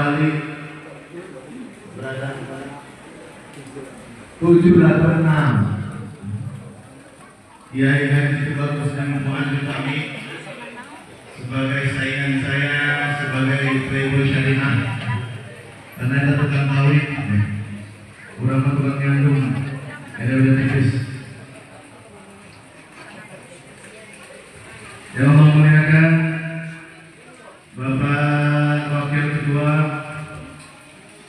wali berada 786. Kiai Haji Bagus dan Muhammad kami sebagai saingan saya sebagai playboy syariah, karena ada tukang kawin, kurang tukang nyandung, ada udah tipis. Yang memuliakan Bapak Wakil Ketua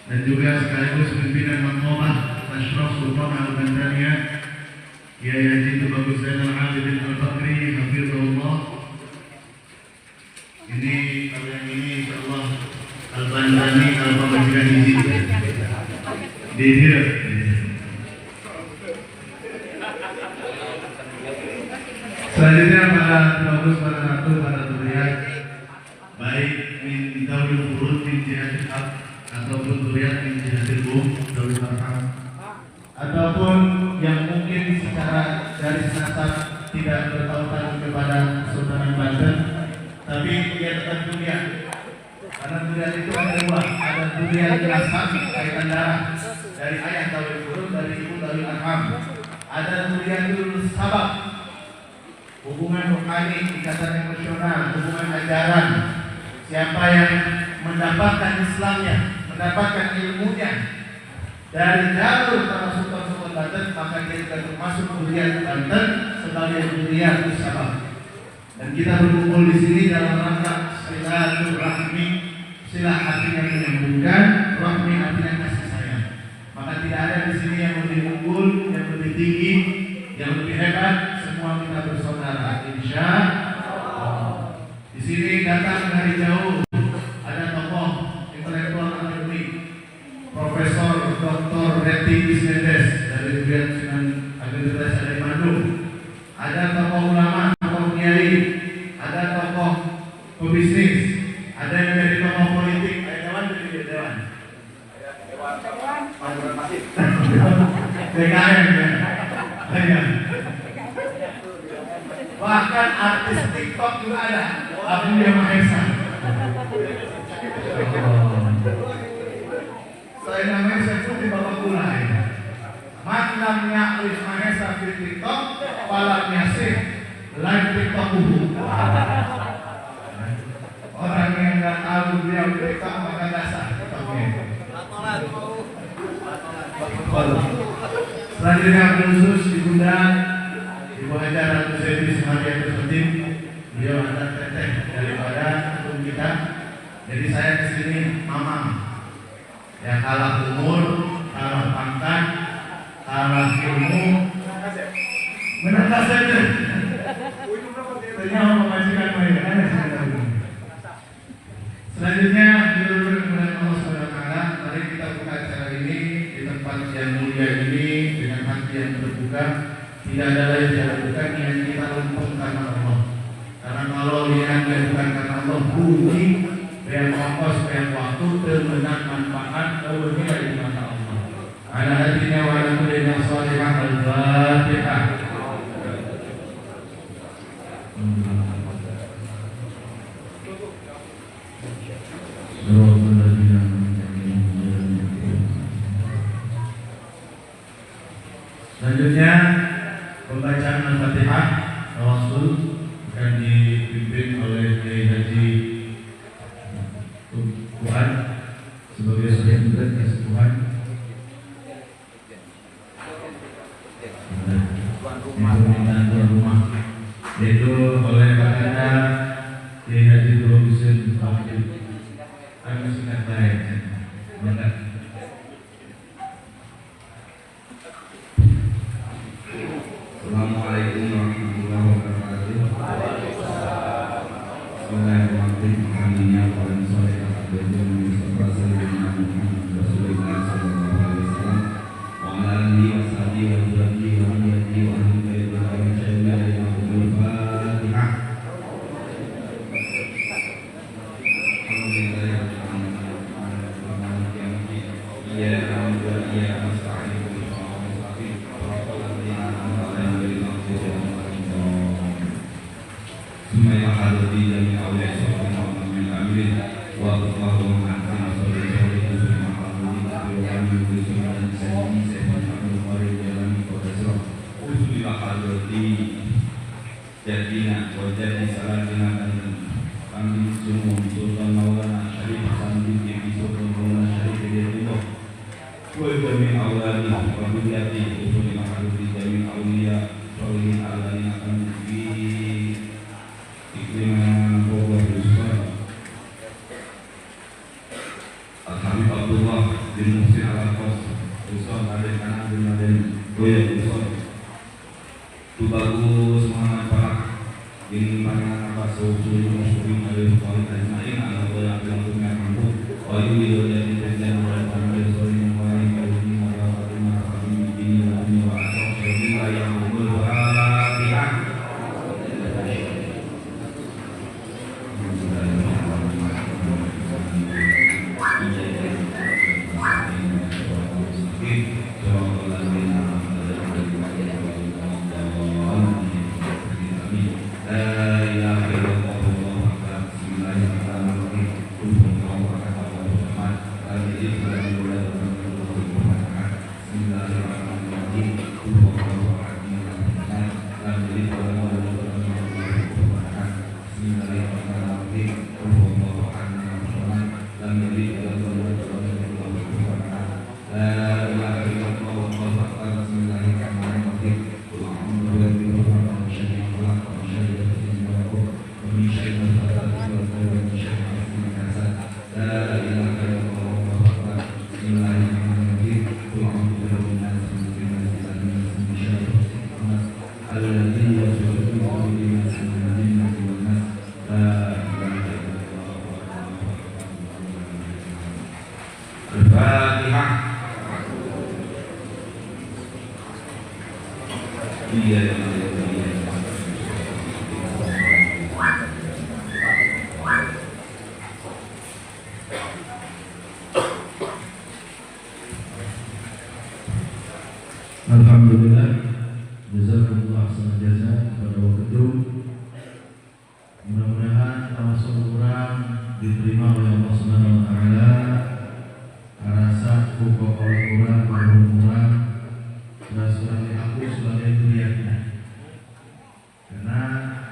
dan juga sekaligus pimpinan Makmumah Ashraf Sultan Al-Bandaniyah, Kiai Haji Bagus Zainal Abidin Al-Fakri, hafizahullah. Ini kalau yang ini insyaallah Al-Bandani Al-Pamajikan izin di dia. Selanjutnya para bagus, para ratu, para zuriat, baik min dawil furud min jihadil haq ataupun zuriat min jihadil dawil arham, ataupun yang mungkin secara garis nasab tidak bertautan kepada Sultan Banten, tapi dia tetap zuriat. Karena zuriat itu ada dua, ada zuriat nasab kaitan darah dari ayah dawil furud, dari ibu dawil arham. Ada zuriatul sabab, hubungan rohani, ikatan emosional, hubungan ajaran. Siapa yang mendapatkan Islamnya, mendapatkan ilmunya dari jalur para sultan-sultan Banten, maka dia juga termasuk zuriat Banten sebagai zuriat sabab. Dan kita berkumpul di sini dalam rangka silaturahmi. Silah artinya menyambungkan, rahmi artinya kasih sayang. Maka tidak ada di sini yang lebih unggul, yang lebih tinggi, yang lebih hebat. Semua kita bersaudara, insya Allah. Di sini datang dari jauh, ada tokoh intelektual akademik, Profesor Dr. Reti Isnedes dari Universitas Agrikultura dari Bandung. Ada tokoh ulama, tokoh kiai, ada tokoh pebisnis, ada yang dari tokoh politik, ada dewan dari dewan. DKM ya. Bahkan artis TikTok juga ada, Abu Dia Mahesa. Saya namanya Syafuti Bapak Kulai. Man lam ya'rif Mahesa di TikTok, falam yasih live TikTok ubu. Orang yang nggak tahu dia TikTok maka nggak sah TikToknya. Selanjutnya khusus diundang Ibu Hajar Ratu Zaidi Sumaria Terpenting. Beliau adalah teteh daripada hukum kita. Jadi saya kesini mamam. Ya kalah umur, kalah pangkat, kalah ilmu, menangkap saja. Ternyata memajikan mereka. Selanjutnya menurut kemuliaan Allah SWT, mari kita buka acara ini di tempat yang mulia ini dengan hati yang terbuka. Tidak ada lain cara bukan niat kita untuk karena Allah. Karena kalau niatnya bukan karena Allah, bunyi, bayar ongkos, bayar waktu, termenang manfaat, terwujud di mata Allah. Ala hatinya wa ala kulli nashalihan al-Fatihah. Selanjutnya pembacaan Al-Fatihah Rasul akan dipimpin oleh Kiai Haji Tuhan sebagai sahih murid Tuhan. Permintaan tuan rumah yaitu oleh Baginda Kiai Haji Husin Fakir. Kami singkat baik. Assalamualaikum warahmatullahi wabarakatuh. Bismillahirrahmanirrahim. Alhamdulillah wa sallallahu Wa jadina wa jadi salatina dan kami semua Sultan Maulana Syarif Hasan binti Sultan Maulana Syarif Hidayatullah wa jami' awladi wa bidiyati usuli ma'alufi jami' awliya sholihin alladhina kami fi iklimah Bogor Yusuf Al-Habib Abdullah bin Muhsin Al-Qas Yusuf Aden Kanan bin Aden Goya Yusuf Tubagus Muhammad Farak bin Pangan Abbas Suluh Musyurin Alif Khalid Ajma'in ala Goya Abdullah bin Mahmud wa yuli Goya bin Tenzan wa Al-Hamdul Solim wa Al-Hamdul wa Al-Hamdul wa Al-Hamdul wa Al-Hamdul wa Al-Hamdul wa Al-Hamdul wa Al-Hamdul Alhamdulillah, jazakumullah ahsanal jaza kepada waktu. Mudah-mudahan tawasul kurang diterima oleh Allah Subhanahu wa taala. Arasa pokok kurang kurang sebagai aku sebagai duriannya. Karena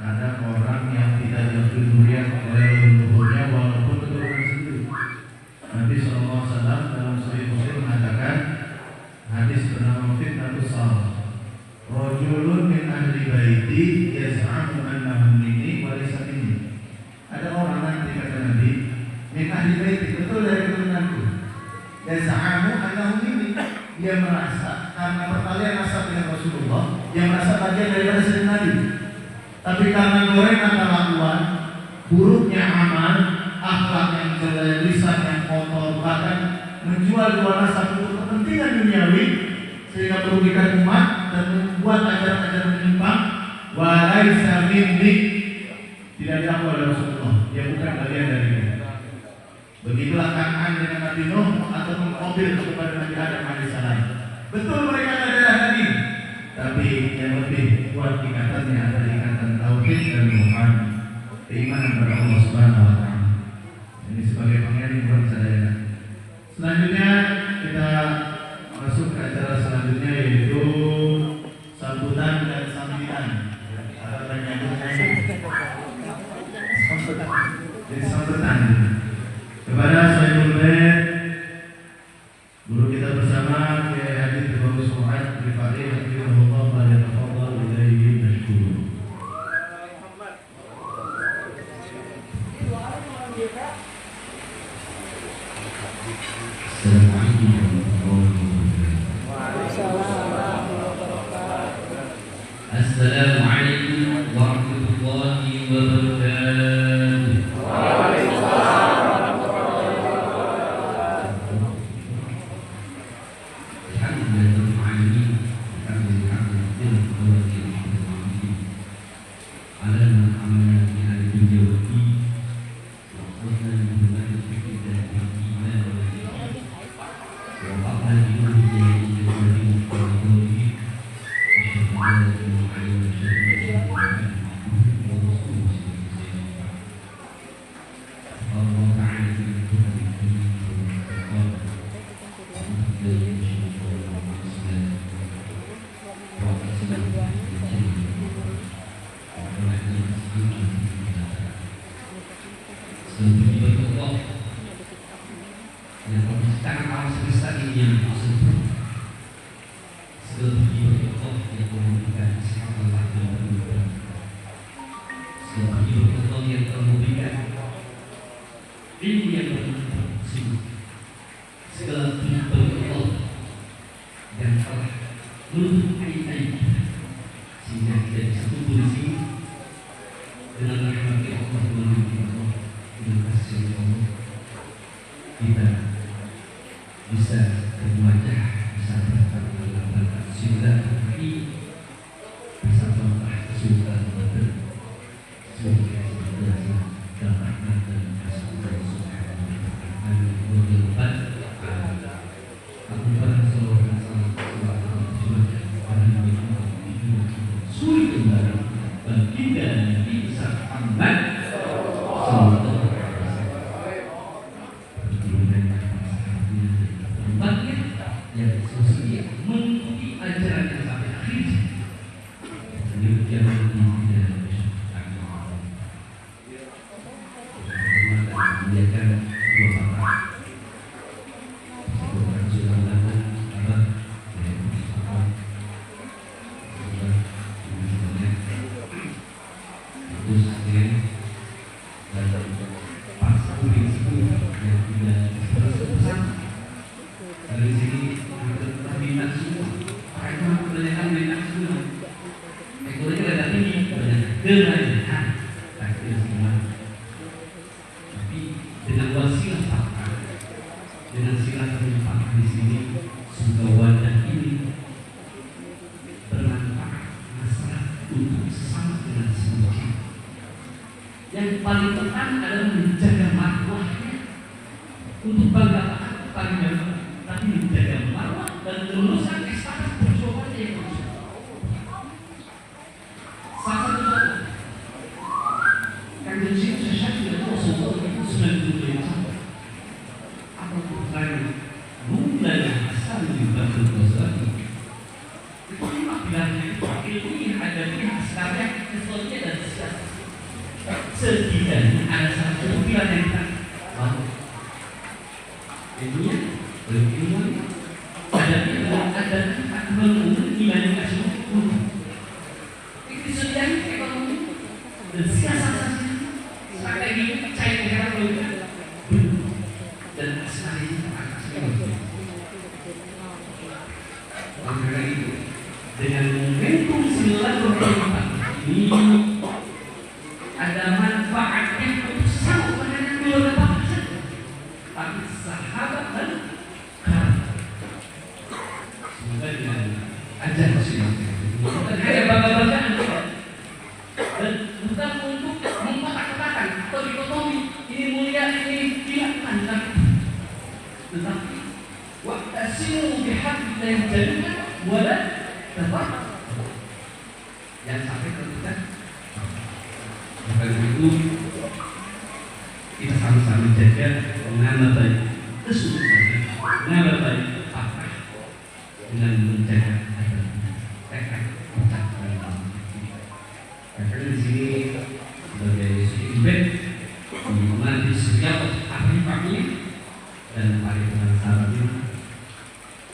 ada orang yang tidak diakui durian oleh leluhurnya walaupun keturunan sendiri. Nabi sallallahu alaihi wasallam dalam Sahih Muslim mengatakan hadis bernama fitnatus salah. Rajulun min ahli baiti yaz'amu annahu minni wa laysa minni. Ada orang nanti kata Nabi, min ahli baiti, betul dari keturunanku. Yaz'amu annahu minni. Dia merasa karena pertalian nasab dengan Rasulullah, dia merasa bagian daripada Sayyidina Nabi. Tapi karena gorengan kelakuan, buruknya amal, akhlak yang jelek, lisan yang kotor, bahkan menjual dua nasab untuk kepentingan duniawi sehingga merugikan umat dan membuat ajaran-ajaran menyimpang, wa laisa minni, tidak diakui oleh Rasulullah, dia bukan bagian darinya. Begitulah Kan'an dengan Nabi Nuh atau mengobil kepada Nabi Adam alaihissalam. Betul mereka adalah Nabi, tapi yang lebih kuat ikatannya adalah ikatan tauhid dan iman, keimanan kepada Allah Subhanahu wa taala. Ini sebagai pengiring buat saya. Selanjutnya kita masuk ke acara selanjutnya, yaitu sambutan dan sambitan. Ada penyambutnya. Jadi sambutan kepada Sayyidul Bait, guru kita bersama Kiai Haji Bagus Muhammad Rifai hafizahullah wa yatafadhal ilaihi mashkur. Assalamualaikum warahmatullahi wabarakatuh. Thank you. yang tersebut sebagai Allah yang memberikan segala kemudahan, sebagai Allah yang memberikan ilmu yang bermanfaat, segala kemudahan Allah yang telah menutup aib-aib sehingga kita bisa tumbuh di sini dengan rahmat Allah, melalui Allah, dengan kasih Allah kita bisa berwajah, bisa berkata sehingga hari bersama kesulitan betul semoga dan rahmat dan kasih Allah Subhanahu wa taala. Aku bersoal sulit kembali baginda Nabi besar Muhammad sallallahu yang sesuai mengikuti ajaran yang sampai akhir. Jangan memuliakan dua bapak. Dari sini terminat semua. Mereka kebanyakan minat semua. Ekornya rada tinggi, kebanyakan tapi semua. Tapi dengan wasilah pakar, dengan silaturahmi pakar di sini, semoga wadah ini bermanfaat masalah untuk sesama dengan semua. Yang paling penting adalah menjaga marwahnya untuk bangga paling gampang. Tapi menjaga marwah dan meneruskan estafet perjuangan yang terus. Salah satu kan dari situ saya tidak tahu sesuatu itu sudah dilakukan. Apa bukan mulai asal dibantu lagi. Itu lima pilarnya itu ilmu ada di askarnya sesuatu dan siasat. Setidaknya ada satu pilar yang kita bangun. Ilmunya ilmu ada menurut iman kasih itu sedianya ekonomi dan siasat strategi percaya negara politik dan strategi karena itu dengan momentum 924 ini ada manfaatnya untuk sesama bukan hanya keluarga bapak saja tapi sahabat dan semoga dengan ajar bukan hanya bangga-banggaan dan bukan untuk mengkotak-kotakan atau dikotomi ini mulia ini tidak tetapi wa'tasimu bihablillahi jami'an wa la tafarraqu yang sampai ke kita. Maka itu kita sama-sama jaga mengenal baik kesungguhan, mengenal baik fakta dengan menjaga tekad ucapan. Karena di sini sebagai event mengenai setiap ahli-ahli dan para sahabatnya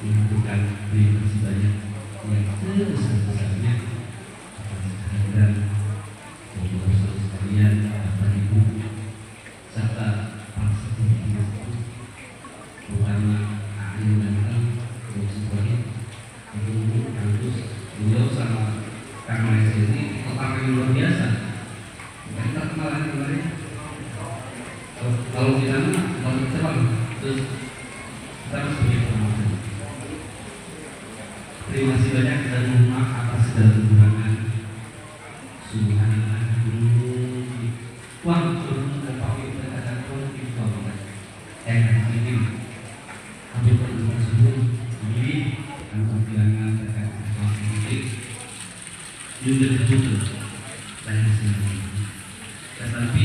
membutuhkan terima kasih banyak yang sebesar-besarnya dan saudara sekalian, Bapak Ibu serta para sahabat terutama ahli dan beliau sama Kang Maes ini total yang luar biasa. Kita kenalan kemarin. Kalau kita mau cepat, terus kita harus begitu. Terima kasih banyak dan mohon maaf atas segala kekurangan. Subhanallah. Wah, Bapak Ibu berkata kita ini ambil perlindungan sebelum ini untuk kehilangan terkait dengan politik juga betul banyak sekali. Tetapi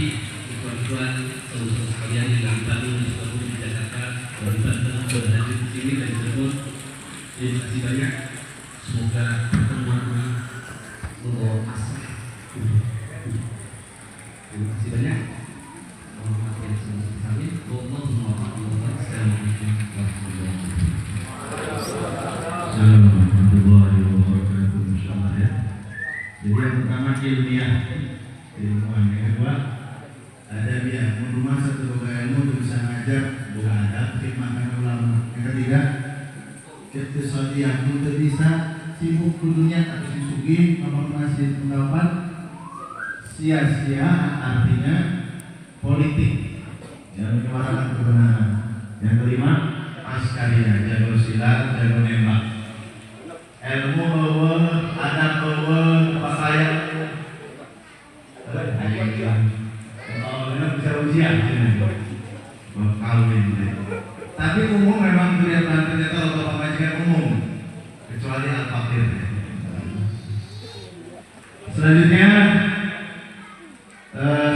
tuan-tuan saudara sekalian yang dari Bandung dan di Jakarta, dari Banten berada di sini dan Cirebon, terima kasih banyak. Semoga pertemuan ini membawa masalah. Terima kasih banyak. Mohon maaf yang sebesar-besarnya. Wassalamualaikum warahmatullahi wabarakatuh. terima ulama. Yang ketiga, ketisodi yang tidak bisa sibuk dunia atau sisugi mempermasih pendapat sia-sia, artinya politik yang menyuarakan kebenaran. Yang kelima, paskarya, jago silat, jago nembak, ilmu bahwa adab bahwa pakaian bisa ujian kawin. Tapi umum memang ternyata atau pemajikan umum kecuali al-fakir. Selanjutnya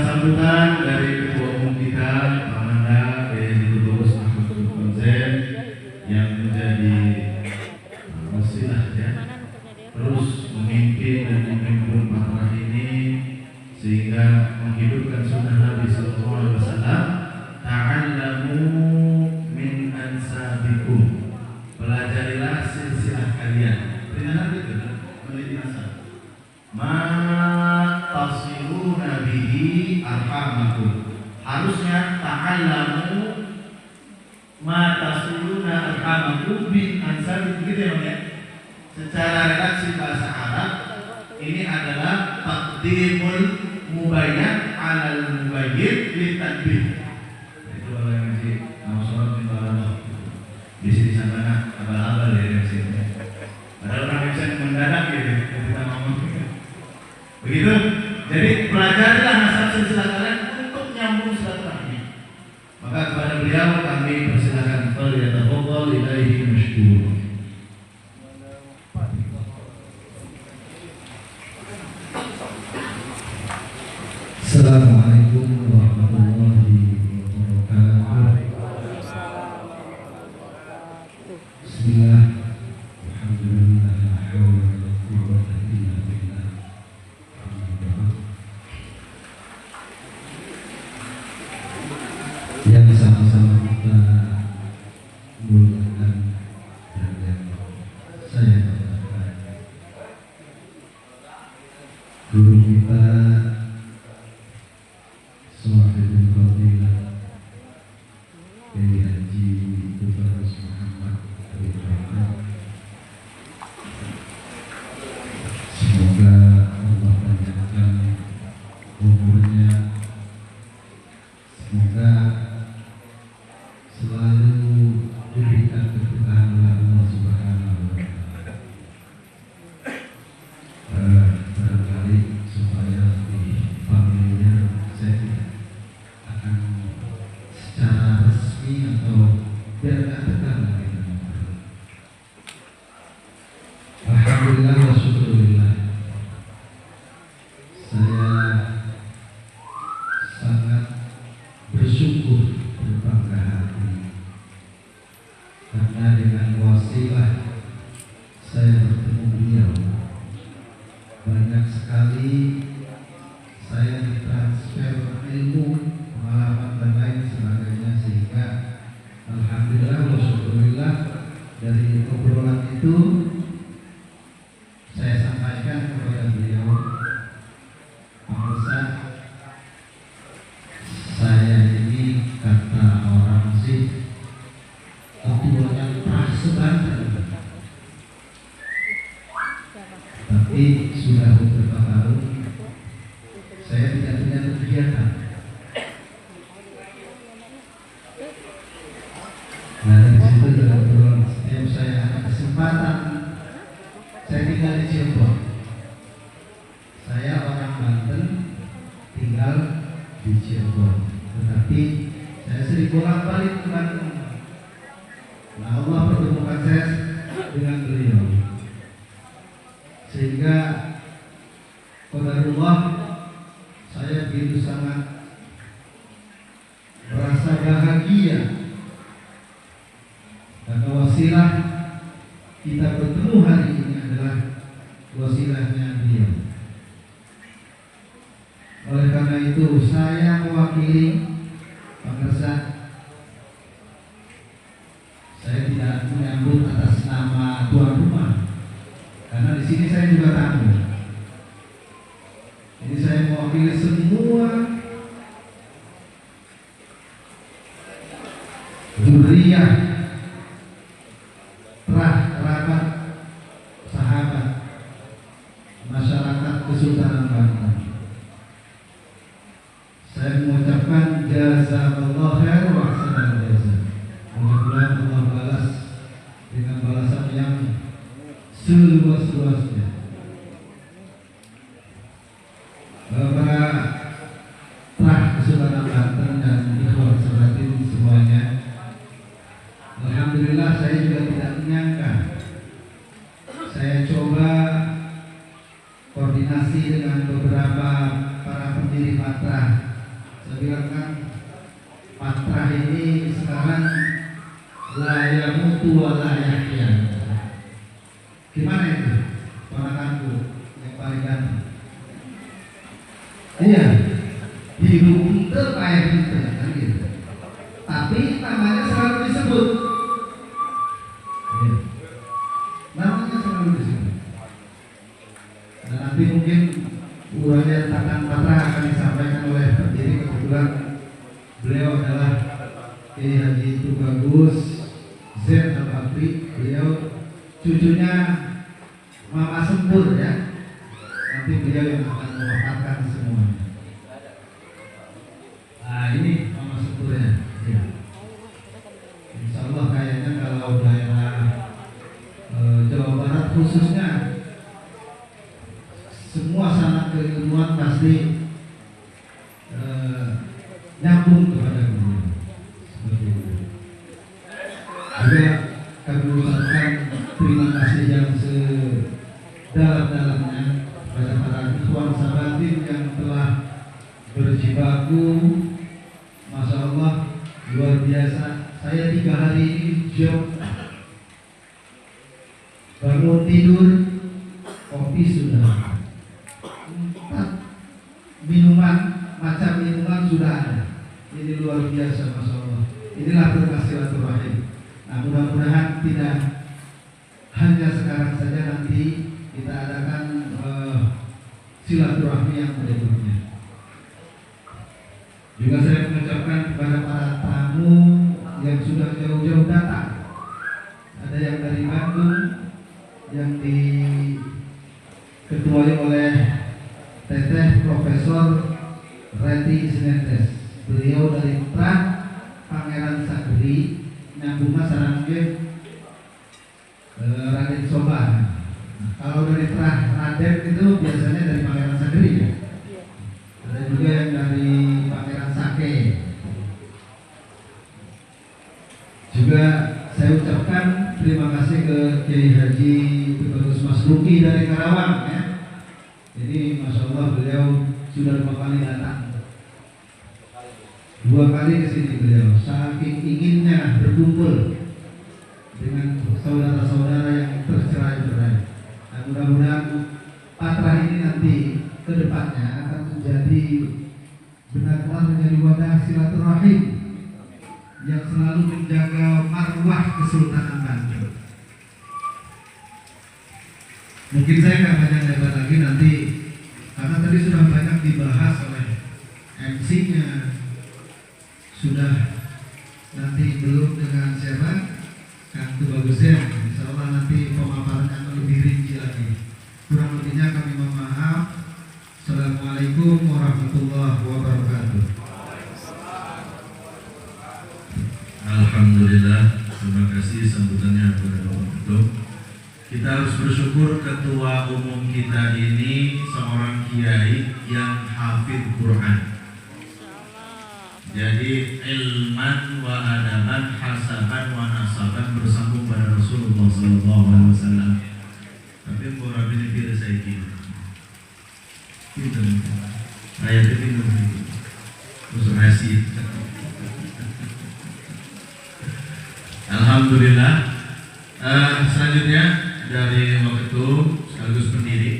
sambutan dari ketua umum kita Pak Manda yaitu Bagus Ahmad Konsen yang menjadi wasilah ya terus memimpin dan memimpin patrah ini sehingga menghidupkan sunnah Nabi Sallallahu Alaihi Wasallam. Ta'allamu min ansabikum, pelajarilah silsilah kalian. Perintah Nabi itu meneliti nasab. Ma tasiluna bihi arhamakum. Harusnya ta'allamu ma tasiluna arhamakum bin ansabikum, gitu ya Bang ya. Secara redaksi bahasa Arab ini adalah taqdimul mubayyan 'alal mubayyin litadbir. Itu kalau yang masih mau sholat minta Allah di sini sana abal-abal ya di sini. Padahal orang bisa mendadak gitu kita ngomong. Begitu. Jadi pelajarilah nasab silsilah kalian untuk nyambung silaturahmi. Maka kepada beliau kami persilakan falyatafaddal ilaihi mashkur. Assalamualaikum warahmatullahi wabarakatuh. Bismillah. Alhamdulillah la haula wa la quwwata illa billah. Yang sama-sama kita muliakan dan yang saya banggakan guru kita Sahibul Fadilah Kiai Haji Tubagus Muhammad Ridwan. Semoga Allah panjangkan umurnya, semoga selalu diberikan keberkahan oleh Allah Subhanahu wa Ta'ala. Barangkali supaya di familinya saya tidak akan secara resmi atau biar nggak tegang lagi. Alhamdulillah wa syukurillah. Saya sangat bersyukur, berbangga hati karena dengan wasilah saya bertemu beliau. Banyak sekali saya ditransfer ilmu, pengalaman dan lain sebagainya, sehingga alhamdulillah wa syukurillah dari obrolan itu saya sampaikan kepada beliau, Pak Ustaz, saya ini kata orang sih ketuanya pas sebanten, tapi sudah beberapa tahun saya tidak punya kegiatan. Nah, dari situ dalam obrolan setiap saya ada kesempatan, saya tinggal di Cirebon. Saya orang Banten, tinggal di Cirebon, tetapi saya sering bolak-balik ke Bandung. Nah, Allah pertemukan saya dengan beliau, sehingga qadarullah saya begitu sangat merasa bahagia karena wasilah kita bertemu hari ini adalah wasilahnya beliau. Oleh karena itu saya mewakili pemirsa, saya tidak menyambut atas nama tuan rumah karena di sini saya juga tamu. Jadi saya mewakili semua zuriyah, kerabat, sahabat, masyarakat Kesultanan Banten. Saya mengucapkan jazakallahu khair wa ahsanal jazaa. Mudah-mudahan Allah balas dengan balasan yang seluas-luasnya. Para trah Kesultanan Banten dan ikhwan sebatin semuanya, alhamdulillah saya juga tidak menyangka. Saya coba koordinasi dengan beberapa para pendiri Patra. Saya bilang kan Patra ini sekarang layak mutu wala yahya. Gimana itu ponakanku yang paling ganteng? Iya, hidup terbaik itu kan gitu. Tapi namanya selalu disebut. Iya. Namanya selalu disebut. Dan nanti mungkin uraian tentang Patra akan disampaikan oleh pendiri. Kebetulan beliau adalah Kiai Haji Tubagus Zain Al-Bakri. Beliau cucunya Mama Sempur ya. Nanti beliau yang akan mewafatkan semuanya. Nah ini Mama Sempurnya ya. Insya Allah kayaknya kalau daerah Jawa Barat khususnya semua sanak keilmuan pasti nyambung kepada beliau. Seperti itu. Juga kami ucapkan terima kasih yang sedalam-dalamnya kepada para ikhwan sahabatin yang telah berjibaku. Masya Allah luar biasa. Saya 3 hari ini job, bangun tidur kopi sudah, 4 macam minuman sudah ada. Ini luar biasa, Masya Allah. Inilah berkah silaturahim. Nah, mudah-mudahan tidak hanya sekarang saja, nanti kita adakan silaturahmi yang berikutnya. Juga saya mengucapkan kepada para tamu yang sudah jauh-jauh datang. Ada yang dari Bandung yang diketuai oleh Teteh Profesor Reti Sinentes. Beliau dari Trah Pangeran Sagri, nyambungnya sarangnya Raden Soban. Kalau dari Trah Raden itu biasanya dari Pangeran Sagri ya. Ada juga yang dari Pangeran Sake. Juga saya ucapkan terima kasih ke Kiai Haji Tubagus Mas Luki dari Karawang ya. Jadi Masya Allah beliau sudah 2 kali datang. 2 kali ke sini beliau, saking inginnya berkumpul dengan saudara-saudara yang tercerai-berai. Nah, mudah-mudahan Patra ini nanti ke depannya akan menjadi benar-benar menjadi wadah silaturahim yang selalu menjaga marwah Kesultanan Banten. Mungkin saya nggak banyak lebar lagi nanti, karena tadi sudah banyak dibahas oleh MC-nya. Sudah nanti belum dengan siapa? Kang Tubagus ya. Insya Allah nanti pemaparannya akan lebih rinci lagi. Kurang lebihnya kami mohon maaf. Assalamualaikum warahmatullahi wabarakatuh. Alhamdulillah, terima kasih sambutannya kepada Bapak Ketum. Kita harus bersyukur ketua umum kita ini seorang kiai yang hafid Quran. Jadi ilman wa adaban hasaban wa nasaban bersambung pada Rasulullah SAW. Tapi orang ini tidak saya kira. Pintar, ayatnya pintar begitu. Musuh hasil. Alhamdulillah. Selanjutnya dari Waketum sekaligus pendiri,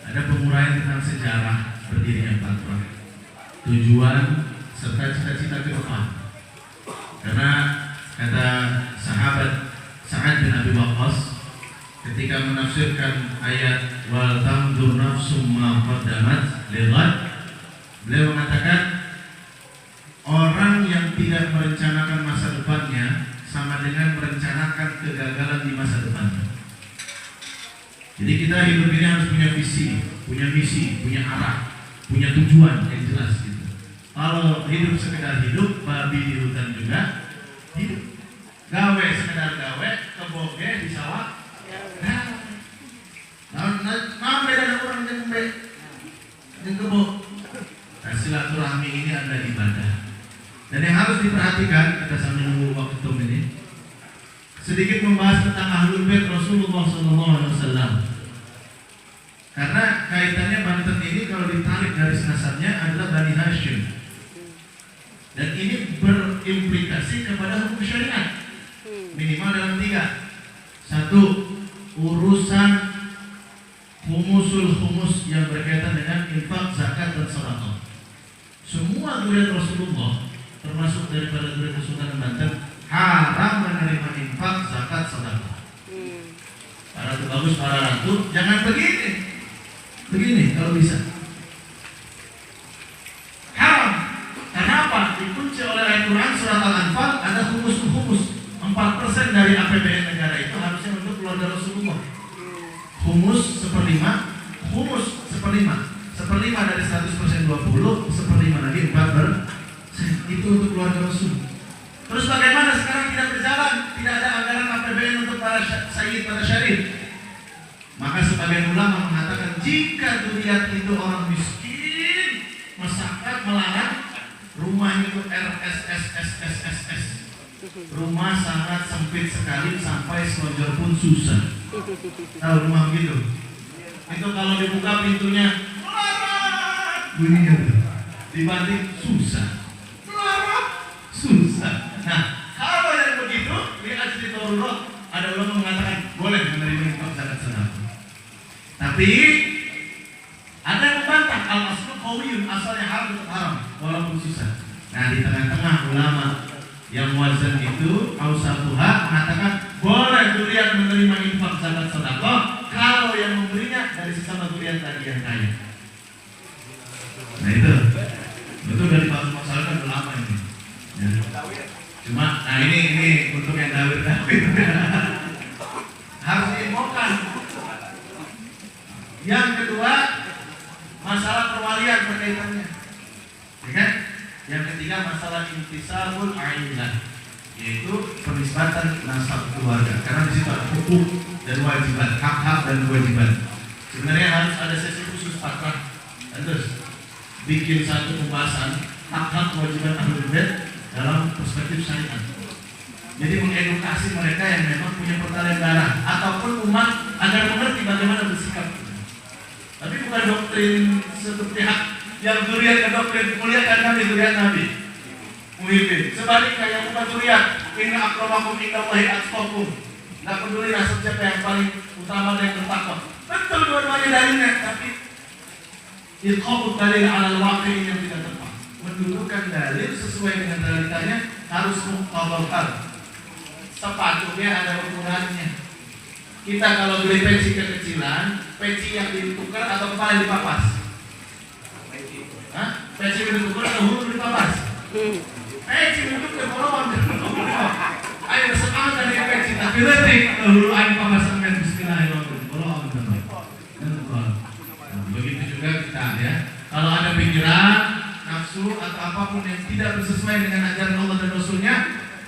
ada penguraian tentang sejarah berdirinya Patra, tujuan serta cita-cita ke depan. Karena kata sahabat Sa'ad bin Abi Waqqas ketika menafsirkan ayat wal tanzur nafsum ma qaddamat lighad, beliau mengatakan orang yang tidak merencanakan masa depannya kegagalan di masa depan. Jadi kita hidup ini harus punya visi, punya misi, punya arah, punya tujuan yang jelas gitu. Kalau hidup sekedar hidup, babi di hutan juga hidup. Gawe sekedar gawe, keboge di sawah. Nah, beda dengan orang yang kebo. Nah, silaturahmi ini adalah ibadah. Dan yang harus diperhatikan, kita sambil nunggu waktu ini, sedikit membahas tentang Ahlul Bait Rasulullah SAW. Karena kaitannya Banten ini kalau ditarik garis nasabnya adalah Bani Hashim. Dan ini berimplikasi kepada hukum syariat. Minimal dalam 3. 1. Urusan humus yang berkaitan dengan infak, zakat, dan sedekah. Semua zuriat Rasulullah, termasuk daripada zuriat Kesultanan Banten, haram menerima infak, zakat, sedekah. Para ratu bagus, para ratu, jangan begini kalau bisa. Haram. Kenapa? Dikunci oleh ayat Quran surat Al-Anfal, ada humus. 4% dari APBN negara itu harusnya untuk keluarga Rasulullah. Humus seperlima dari 100% 20, seperlima lagi 4%. Itu untuk keluarga Rasul. Terus bagaimana sekarang tidak berjalan? Tidak ada anggaran APBN untuk para sayyid, para syarif. Maka sebagian ulama mengatakan jika dilihat itu orang miskin, masyarakat melarang rumahnya itu RSSSSSS. Rumah sangat sempit sekali sampai selonjor pun susah. Tahu rumah begitu? Itu kalau dibuka pintunya bunyinya tuh. Dibanting susah. Nah, kalau yang begitu, lihat di Taurat ada ulama mengatakan boleh menerima infak, zakat, sedekah. Tapi ada yang membantah al-aslu qawiyun, asalnya haram, tetap haram walaupun susah. Nah, di tengah-tengah ulama yang wazan itu Ausatuha mengatakan boleh durian menerima infak, zakat, sedekah kalau yang memberinya dari sesama durian tadi yang kaya. Nah itu dari masyarakat ulama ini. Ya. Cuma, nah ini untuk yang Dawir harus diinfokan. Yang kedua, masalah perwalian berkaitannya, ya kan? Yang ketiga, masalah intisabul ailah, yaitu penisbatan nasab keluarga. Karena di situ ada hukum dan wajiban, hak-hak dan kewajiban. Sebenarnya harus ada sesi khusus pakrah, terus bikin satu pembahasan hak-hak kewajiban Ahlul Bait dalam perspektif syariat. Jadi mengedukasi mereka yang memang punya pertalian darah ataupun umat agar mengerti bagaimana bersikap. Tapi bukan doktrin seperti hak yang zuriat ke doktrin muliakan Nabi, zuriat Nabi. Muhyiddin. Sebaliknya yang bukan zuriat, inna akramakum indallahi atqakum. Enggak peduli nasab siapa yang paling utama dan yang bertakwa. Betul dua-duanya dalilnya, tapi ilqa'ud dalil 'ala al-waqi' yang tidak tepat. Mendudukan dalil sesuai dengan realitanya harus muqabalkan. Sepatutnya ada ukurannya. Kita kalau beli peci kekecilan, peci yang ditukar atau kepala yang dipapas? Hah? Peci yang ditukar atau huruf dipapas? Peci ditukar kolom. Ayo semangat dari peci, tapi detik huruf ayo papas sampai bismillahirrahmanirrahim. Begitu juga kita ya. Kalau ada pikiran, nafsu atau apapun yang tidak sesuai dengan ajaran Allah dan Rasulnya,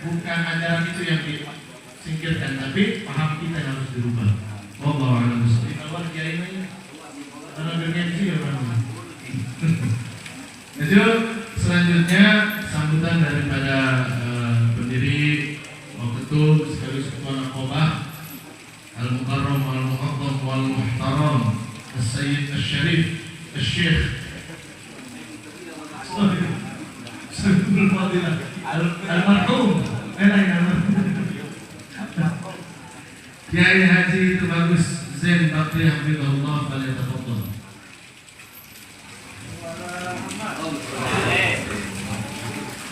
bukan ajaran itu yang disingkirkan, tapi paham kita yang harus dirubah. Wallahu a'lam bishawab. Kalau kiai ini karena berniat ya orang. Jadi selanjutnya sambutan daripada pendiri Waqtum sekaligus ketua Naqobah Al-Mukarram Al-Muqaddam Wal-Muhtaram As-Sayyid Al-Syarif Al-Syekh Al-Marhum Kiai Haji itu bagus Zain Bakri Hafizahullah falyatafaddal.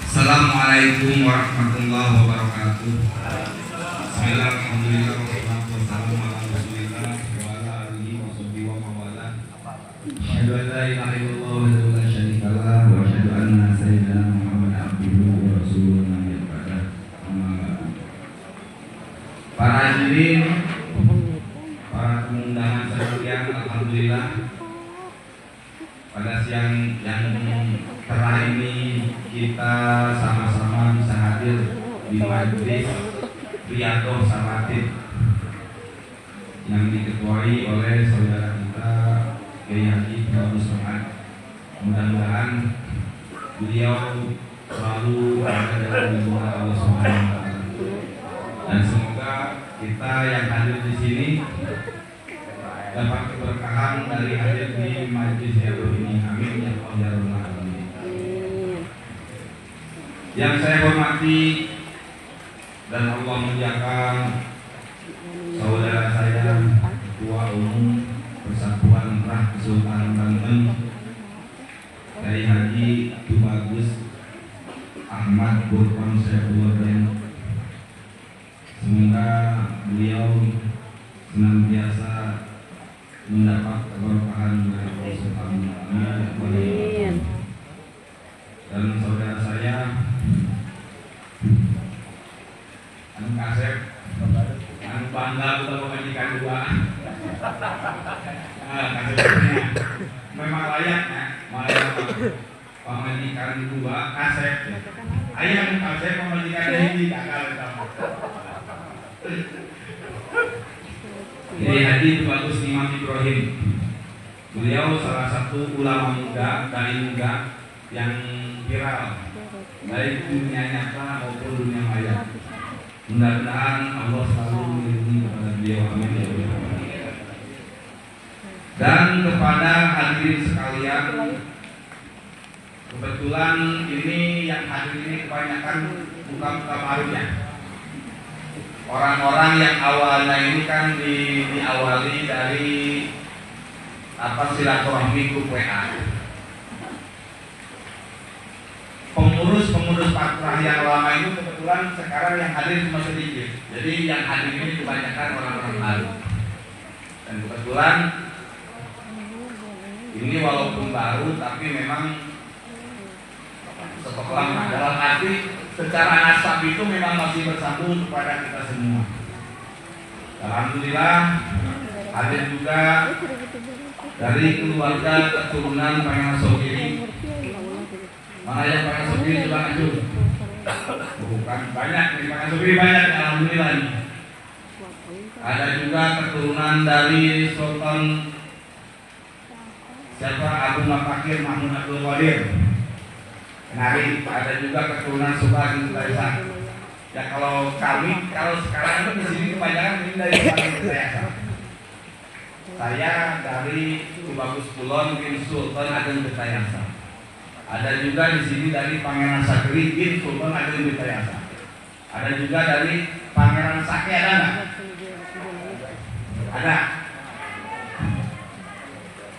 Assalamualaikum warahmatullahi wabarakatuh. Bismillah, alhamdulillah, wassalatu wassalamu ala rasulillah wa ala alihi wa sahbihi wa mawala. Asyhadu an la ilaha illallah wa la syarika lah wa asyhadu anna sayyidina Muhammad abduhu wa rasuluhu. Amma ba'du. para hadirin, para undangan sekalian, alhamdulillah pada siang yang cerah ini kita sama-sama bisa hadir di majelis Riyadhah Salatin yang diketuai oleh saudara kita Kiai Haji Abdul Somad. Mudah-mudahan beliau selalu berada dalam lindungan Allah Subhanahu wa taala. Dan semoga kita yang hadir di sini dapat keberkahan dari hadir di majelis ini. Amin ya Allah ya rabbal alamin. Yang saya hormati dan Allah muliakan saudara saya Ketua Umum Persatuan Rah Kesultanan Banten Kiai Haji Tubagus Ahmad Burhan Syaifullah. Semoga beliau senantiasa mendapat keberkahan dari Allah Subhanahu wa taala. Dan saudara saya anu Kasep, anu bangga kalau majikan dua. Kasepnya memang layak ya, pemajikan dua Kasep. Ayah Kasep pemajikan ini gagal sama. Kiai Haji Bagus Imam Ibrahim, beliau salah satu ulama muda dari muda yang viral baik dunia nyata maupun dunia maya. Mudah-mudahan Allah selalu melindungi kepada beliau, amin ya Allah. Dan kepada hadirin sekalian, kebetulan ini yang hadir ini kebanyakan muka-muka baru ya. Orang-orang yang awalnya ini kan diawali dari silaturahmi grup WA. Pengurus patrah yang lama itu kebetulan sekarang yang hadir cuma sedikit. Jadi yang hadir ini kebanyakan orang-orang baru. Dan kebetulan ini walaupun baru tapi memang setelah dalam arti secara nasab itu memang masih bersambung kepada kita semua. Alhamdulillah hadir juga dari keluarga keturunan Pangeran Sogiri. Mana yang Pangeran Sogiri coba ngajur? Bukan banyak, di Pangeran Sogiri banyak, alhamdulillah. Ada juga keturunan dari Sultan Abu Mafakir Mahmud Abdul Qadir. Kenari, ada juga keturunan Subhan Taisa. Ya kalau sekarang itu di sini kebanyakan ini dari Sultan. Saya dari Tubagus Kulon bin Sultan Ageng Betayasa. Ada juga di sini dari Pangeran Sakri bin Sultan Ageng Betayasa. Ada juga dari Pangeran Sake, ada nggak? Ada.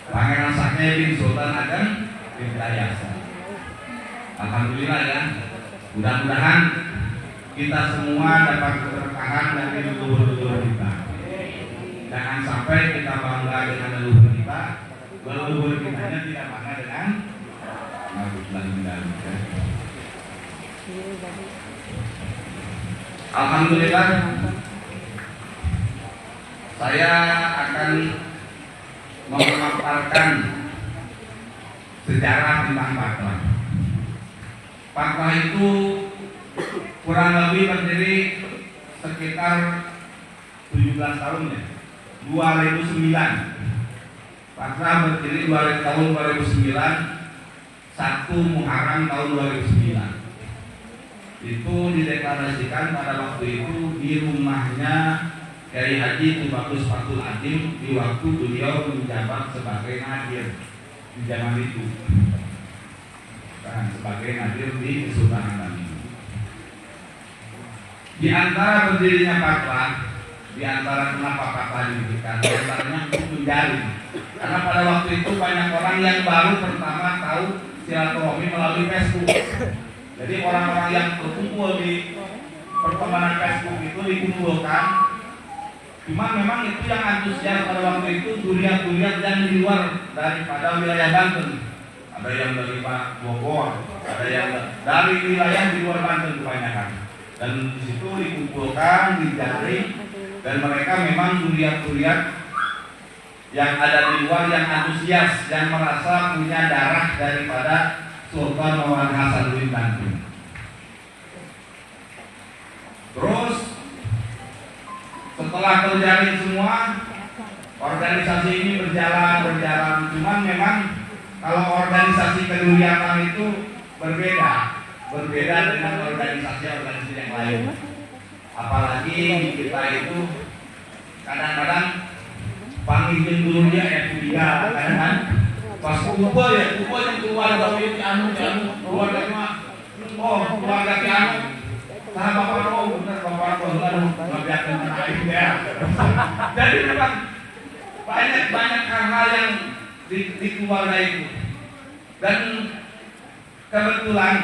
Pangeran Sake bin Sultan Ageng Betayasa. Alhamdulillah ya. Mudah-mudahan kita semua dapat keberkahan dari leluhur kita. Jangan sampai kita bangga dengan leluhur kita, leluhur kitanya tidak bangga dengan Alhamdulillah, saya akan memaparkan sejarah tentang patrah. Patrah itu kurang lebih berdiri sekitar 17 tahun ya, 2009. Patrah berdiri tahun 2009, 1 Muharram tahun 2009. Itu dideklarasikan pada waktu itu di rumahnya Kiai Haji Tubagus Fatul Adim di waktu beliau menjabat sebagai nadir di zaman itu. Sebagai nadir di Kesultanan Banten. Di antara berdirinya patrah, di antara kenapa patrah didirikan, di antaranya untuk menjalin. Karena pada waktu itu banyak orang yang baru pertama tahu silaturahmi melalui Facebook. Jadi orang-orang yang berkumpul di pertemanan Facebook itu dikumpulkan. Cuma memang itu yang antusias pada waktu itu duriat-duriat yang di luar daripada wilayah Banten. Ada yang dari Bogor, ada yang dari wilayah di luar Banten kebanyakan. Dan di situ dikumpulkan, dijaring Dan mereka memang duriat-duriat yang ada di luar yang antusias, yang merasa punya darah daripada Sultan Muhammad Hasanuddin Bantul. Terus setelah terjadi semua, organisasi ini berjalan. Cuman memang kalau organisasi keduriatan itu berbeda dengan organisasi yang lain. Apalagi di kita itu kadang-kadang panggil dulu dia ya kuliah, kadang-kadang pas kumpul yang keluar dari keluarga cuma keluarga anu sama bapak bener bapak ngebiakin menaik ya. Jadi memang banyak hal yang di keluarga itu, dan kebetulan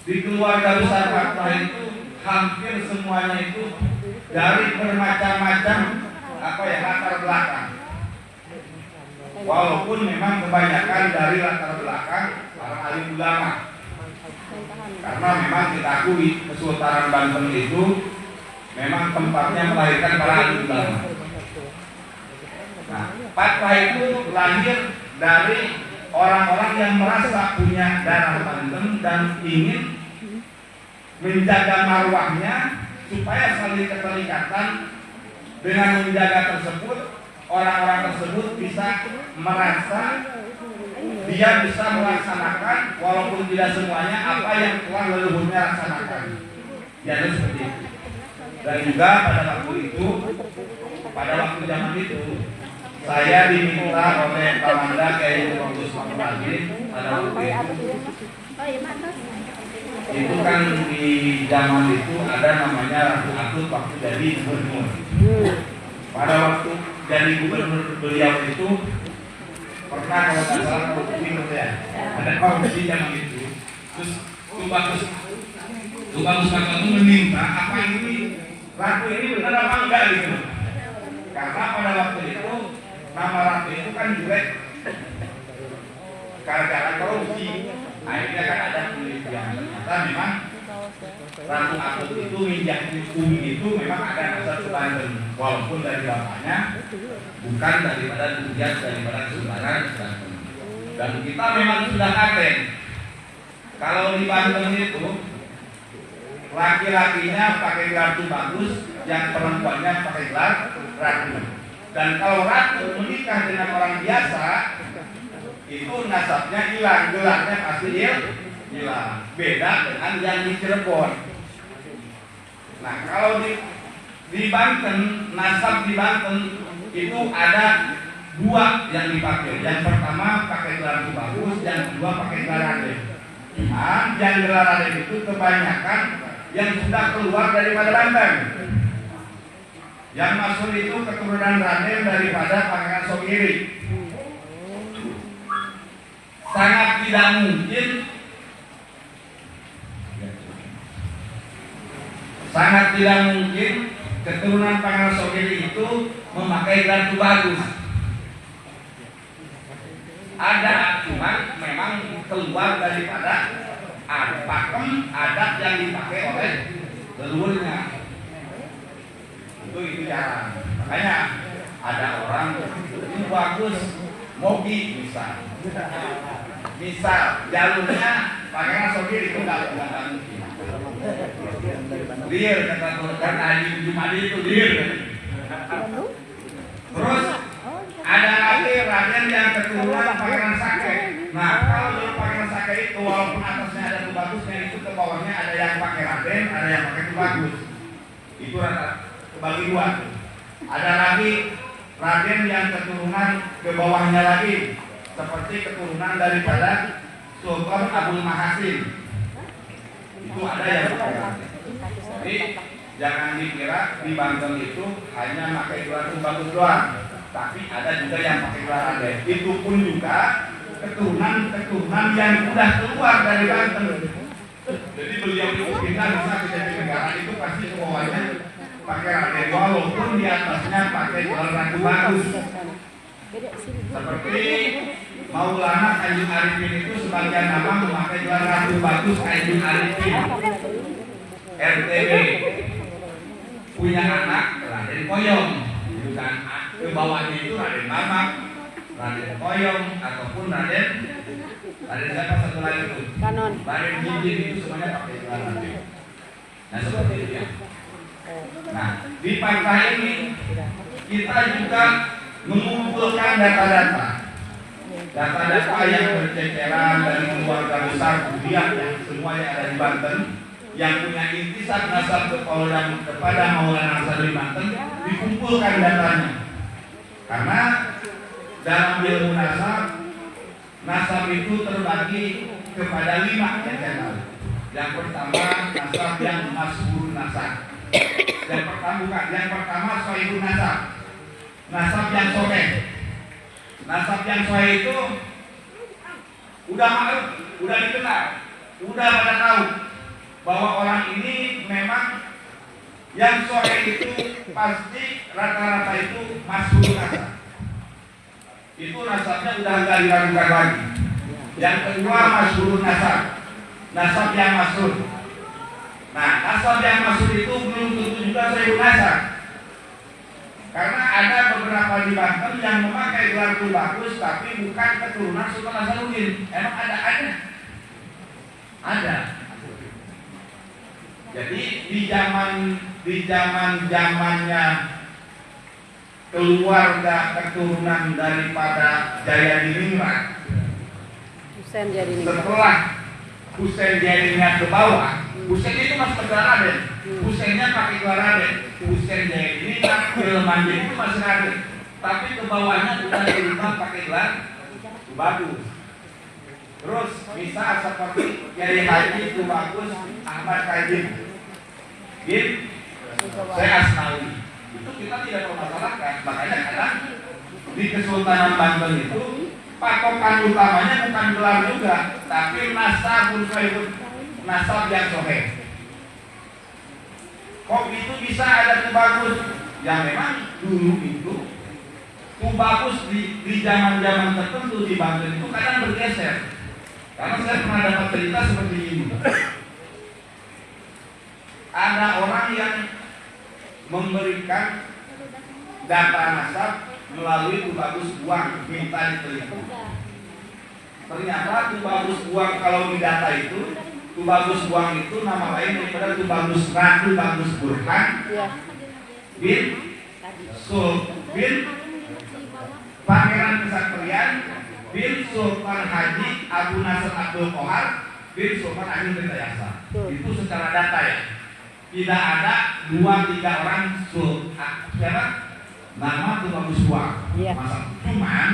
di keluarga besar Fatah itu hampir semuanya itu dari bermacam-macam latar belakang. Walaupun memang kebanyakan dari latar belakang para alim ulama. Karena memang kita akui Kesultanan Banten itu memang tempatnya melahirkan para alim ulama. Nah, Fatah itu lahir dari orang-orang yang merasa punya darah Banten dan ingin menjaga marwahnya supaya saling keterikatan. Dengan menjaga tersebut, orang-orang tersebut bisa merasa dia bisa melaksanakan walaupun tidak semuanya apa yang telah leluhurnya laksanakan. Jadi seperti itu. Dan juga pada waktu zaman itu, saya diminta oleh Kamanda Kiai Bagus Mahmudin pada waktu itu kan di zaman itu ada namanya Ratu Atut waktu jadi gubernur. Pada waktu jadi gubernur beliau itu pernah kalau tidak salah ada korupsi zaman itu. Terus Tubagus Kakak itu meminta apa ini ratu ini benar apa enggak gitu. Karena pada waktu itu nama ratu itu kan jelek gara-gara korupsi. Akhirnya kan ada penelitian ternyata memang Ratu Atut itu minyak bumi itu memang ada asal Banten, walaupun dari bapaknya bukan daripada durian daripada Kesultanan Banten. Dan kita memang sudah katen kalau di Banten itu laki-lakinya pakai gelar bagus, yang perempuannya pakai gelar ratu. Dan kalau ratu menikah dengan orang biasa itu nasabnya hilang, gelarnya pasti hilang. Beda dengan yang di Cirebon. Nah, kalau di Banten, nasab di Banten itu ada dua yang dipakai. Yang pertama pakai gelar bagus, yang kedua pakai gelar Raden. Nah, yang gelar Raden itu kebanyakan yang sudah keluar daripada Banten. Yang masuk itu keturunan Raden daripada Pangeran Sogiri. Sangat tidak mungkin keturunan Pangeran Sogiri itu memakai gelar bagus. Ada, cuman memang keluar daripada pakem adat yang dipakai oleh leluhurnya. Itu jarang. Makanya ada orang ini bagus, mogi misal jalurnya Pangeran Sogiri itu nggak mungkin. Dir kata Sultan Haji Jumadi itu dir. Terus ada lagi raden yang keturunan Pangeran Sake. Nah, kalau dulu Pangeran Sake itu walaupun atasnya ada Tubagusnya, itu ke bawahnya ada yang pakai raden, ada yang pakai Tubagus. Itu rata kebagi dua. Ada lagi raden yang keturunan ke bawahnya lagi, seperti keturunan daripada Sultan Abdul Mahasin. Itu ada yang pakai raden. Jadi jangan dikira di Banten itu hanya pakai gelar Tubagus doang, tapi ada juga yang pakai gelar raden. Itu pun juga keturunan yang sudah keluar dari Banten. Jadi beliau itu kita bisa menjadi negara itu pasti semuanya pakai raden, walaupun di atasnya pakai gelar Ratu Bagus. Seperti Maulana Ainun Arifin itu sebagian nama memakai gelar Ratu Bagus Ainun Arifin RTB. punya anak Raden Koyong, bukan ke bawahnya itu Raden Mamak, Raden Koyong ataupun Raden siapa satu lagi itu? Kanon. Raden Jinjin itu semuanya pakai gelar Raden. Nah seperti itu ya. Nah di pangkah ini kita juga mengumpulkan data-data yang berceceran dari keluarga besar Budiak yang semuanya ada di Banten, yang punya intisab nasab kepada Maulana Hasanuddin Banten, dikumpulkan datanya. Karena dalam ilmu nasab itu terbagi kepada 5 channel. Yang pertama nasab yang masyhur nasab. Yang pertama sohibun nasab. Nasab yang soleh. Nasab yang soleh itu udah ma'ruf, udah dikenal, udah pada tahu bahwa orang ini memang yang soleh itu pasti rata-rata itu masyhur nasab. Itu nasabnya udah nggak diragukan lagi. Yang kedua masyhur nasab, nasab yang masyhur. Nah, nasab yang masyhur itu belum tentu juga sohibun nasab. Karena ada beberapa di Banten yang memakai gelar bagus tapi bukan keturunan Sultan Hasanuddin. Emang ada? Ada. Jadi di zamannya keluarga keturunan daripada Jayadiningrat, setelah Husain Jayadiningrat ke bawah, Husain itu masih gelar Raden. Husainnya pakai gelar Raden. Husain Jayadiningrat, Ilmanjin itu masih Raden. Tapi ke bawahnya sudah dirubah pakai gelar bagus. Terus misal seperti Kiai Haji Tubagus Ahmad Kajim bin Syekh Asnawi, itu kita tidak permasalahkan. Makanya kadang di Kesultanan Banten itu patokan utamanya bukan gelar juga, tapi nasab yang soheh. Kok itu bisa ada Tubagus? Yang memang dulu itu Tubagus di zaman-zaman tertentu di Banten itu kadang bergeser. Karena saya pernah dapat cerita seperti ini. Ada orang yang memberikan data nasab melalui Tubagus Buang, minta diteliti. Ternyata Tubagus Buang kalau didata itu, Tubagus Buang itu nama lain daripada Tubagus Ratu Bagus Burhan bin bin Pangeran Kesatrian bin Sultan Haji Abu Nasr Abdul Qohar bin Sultan Agung Tirtayasa. Itu secara data ya. Tidak ada 2-3 orang siapa? Nama Tubagus Buang. Masa cuman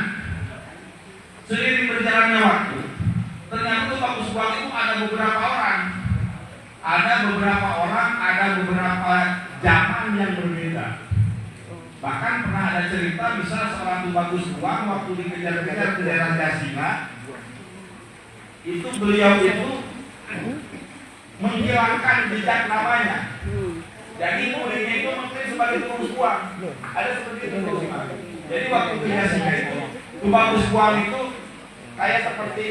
seiring berjalannya waktu, ternyata Tubagus Buang itu ada beberapa orang. Ada beberapa zaman yang berbeda. Bahkan pernah ada cerita misal seorang Tubagus Buang waktu dikejar-kejar ke daerah Jasina, itu beliau itu menghilangkan jejak namanya. Jadi muridnya itu mengklaim sebagai Tubagus Buang. Ada seperti itu. Jadi waktu ke Jasina itu Tubagus Buang itu kayak seperti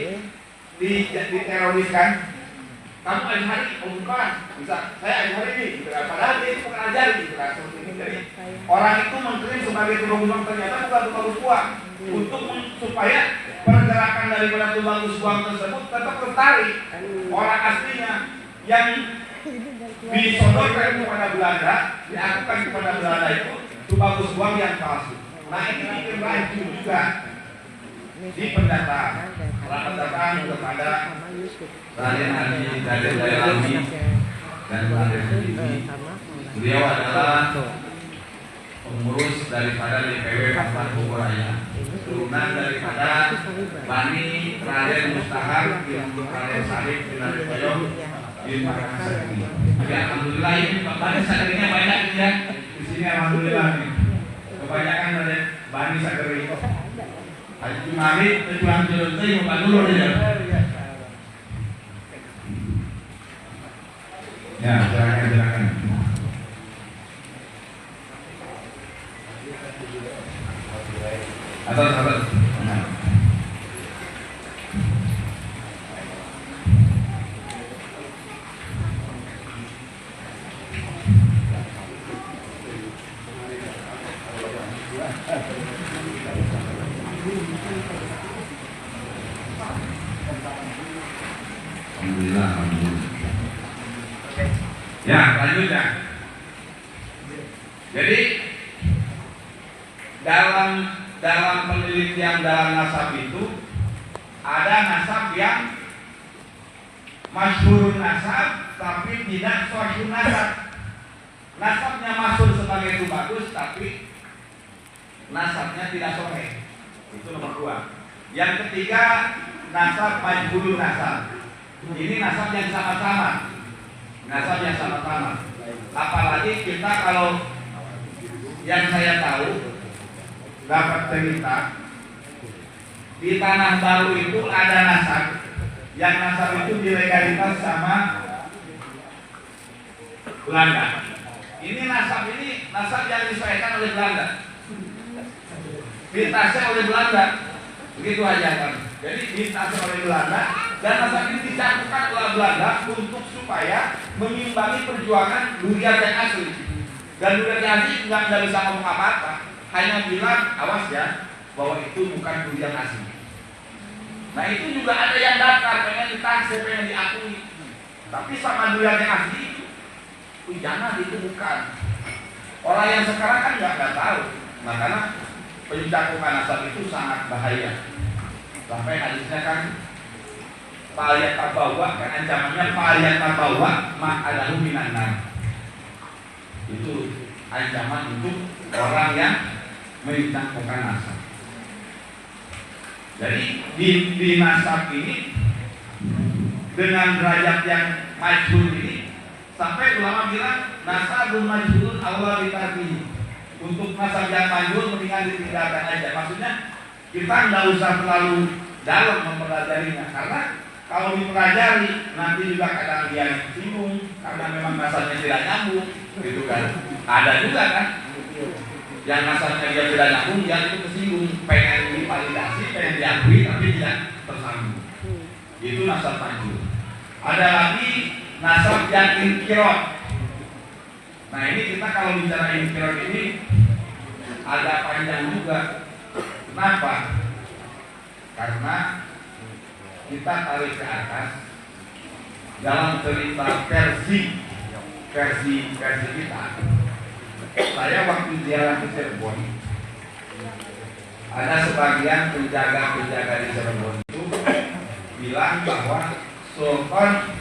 diteroriskan. Kamu Ajhari, bukan, bisa saya Ajhari nih, padahal dia itu bukan Ajhari, seperti ini. Jadi orang itu mengklaim sebagai Tubagus Buang, ternyata bukan Tubagus Buang. Untuk supaya pergerakan daripada Tubagus Buang tersebut tetap tertarik orang aslinya yang disodorkan kepada Belanda, diakukan kepada Belanda itu Tubagus Buang yang palsu. Nah ini bikin rancu juga di pendataan. Setelah pendataan kepada Raden Haji Raden Bayrami dan Raden Haji, beliau adalah pengurus daripada DPW Kabupaten Bogor Raya, turunan daripada Bani Raden Mustahar bin Raden Salib bin Raden Koyong bin Pangeran Sakti. Ya alhamdulillah ini Bani Sakrinya banyak ya. Di sini alhamdulillah nih. Kebanyakan Raden Bani Sakri. Haji Mari tujuan turun teh mau dulu ya. Ya, silakan. Atas. Ya, lanjut ya. Jadi dalam penelitian dalam nasab itu ada nasab yang masyhurun nasab tapi tidak sahihun nasab. Nasabnya masyhur sebagai itu bagus tapi nasabnya tidak sahih. Itu nomor 2. Yang ketiga nasab majhulun nasab. Ini nasab yang sama-sama. Nasab yang sama-sama. Apalagi kita kalau yang saya tahu dapat cerita di Tanah Baru itu ada nasab yang nasab itu dilegalitas sama Belanda. Ini nasab yang disesuaikan oleh Belanda, ditasnya oleh Belanda, begitu aja kan. Jadi ditasnya oleh Belanda dan nasab ini dicampurkan oleh Belanda untuk supaya mengimbangi perjuangan durian yang asli. Dan durian yang asli nggak bisa ngomong apa-apa, hanya bilang awas ya bahwa itu bukan durian asli. Nah itu juga ada yang daftar pengen ditaksir, pengen diakui, tapi sama durian yang asli jangan, itu bukan. Orang yang sekarang kan nggak tahu, makanya pencakupan nasab itu sangat bahaya. Sampai hadisnya kan paliat tabawa, kan ancamannya paliat tabawa mak adahu minan nar. Itu ancaman untuk orang yang mencakupan nasab. Jadi di nasab ini dengan derajat yang majhul ini sampai ulama bilang nasabun majhulun Allah bitarbihi. Untuk nasab yang majhul mendingan ditinggalkan aja. Maksudnya kita nggak usah terlalu dalam mempelajarinya, karena kalau dipelajari nanti juga kadang dia bingung karena memang nasabnya tidak nyambung, gitu kan. Ada juga kan yang nasabnya dia tidak nyambung, dia itu kesinggung, pengen divalidasi, pengen diakui tapi tidak tersambung. Itu nasab majhul. Ada lagi nasab yang inkirot. Nah ini kita kalau bicara inkirot ini agak panjang juga. Kenapa? Karena kita tarik ke atas dalam cerita versi kita. Saya waktu ziarah ke Cirebon, ada sebagian penjaga di Cirebon itu bilang bahwa Sultan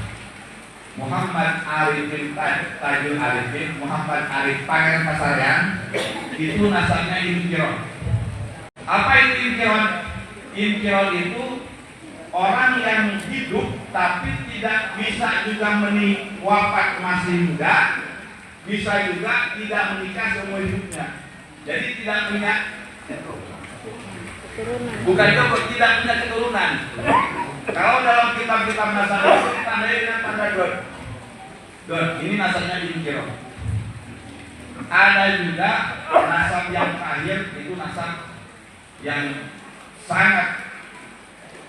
Muhammad Arifin Tajul Arifin, Muhammad Arif Pangeran Pasaryan itu nasabnya inkirot. Apa itu inkirot? Inkirot itu orang yang hidup tapi tidak bisa juga wafat masih muda, bisa juga tidak menikah seumur hidupnya. Jadi tidak punya bukan itu tidak punya keturunan. Kalau dalam kitab-kitab nasab itu ditandai dengan tanda dot. Ini nasabnya inkirot. Ada juga nasab yang terakhir, itu nasab yang sangat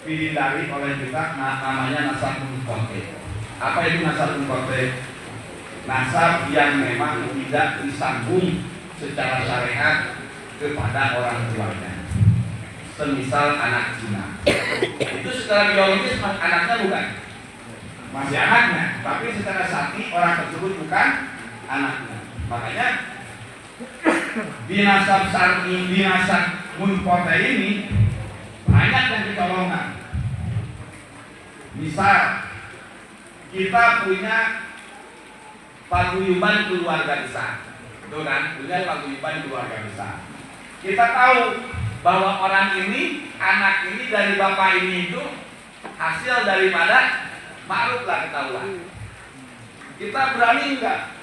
dihindari oleh kita, namanya nasab munqati. Apa itu nasab munqati? Nasab yang memang tidak disambung secara syariat kepada orang tuanya. Semisal anak zina, itu secara biologis anaknya bukan, masih anaknya, tapi secara syar'i orang tersebut bukan anaknya. Makanya di nasab syar'i, di nasab munqati ini banyak yang dicolongkan. Misal kita punya paguyuban keluarga besar, betul kan? Punya paguyuban keluarga besar. Kita tahu bahwa orang ini, anak ini dari bapak ini itu hasil daripada ma'ruf lah ketahuan. Kita berani enggak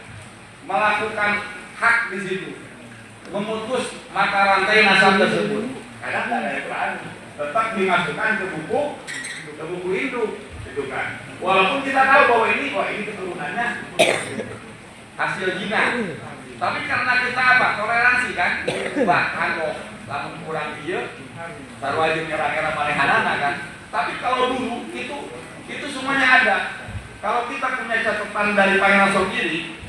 melakukan hak di situ, memutus mata rantai nasab tersebut? Kadang tidak ada berani, tetap dimasukkan ke buku induk, gitu kan. Walaupun kita tahu bahwa ini keturunannya hasil zina, tapi karena kita apa? Toleransi kan, bahkan kok lamun kurang dia, sarwajib era-era manehanana kan. Tapi kalau dulu itu semuanya ada. Kalau kita punya catatan dari Pangeran Sogiri,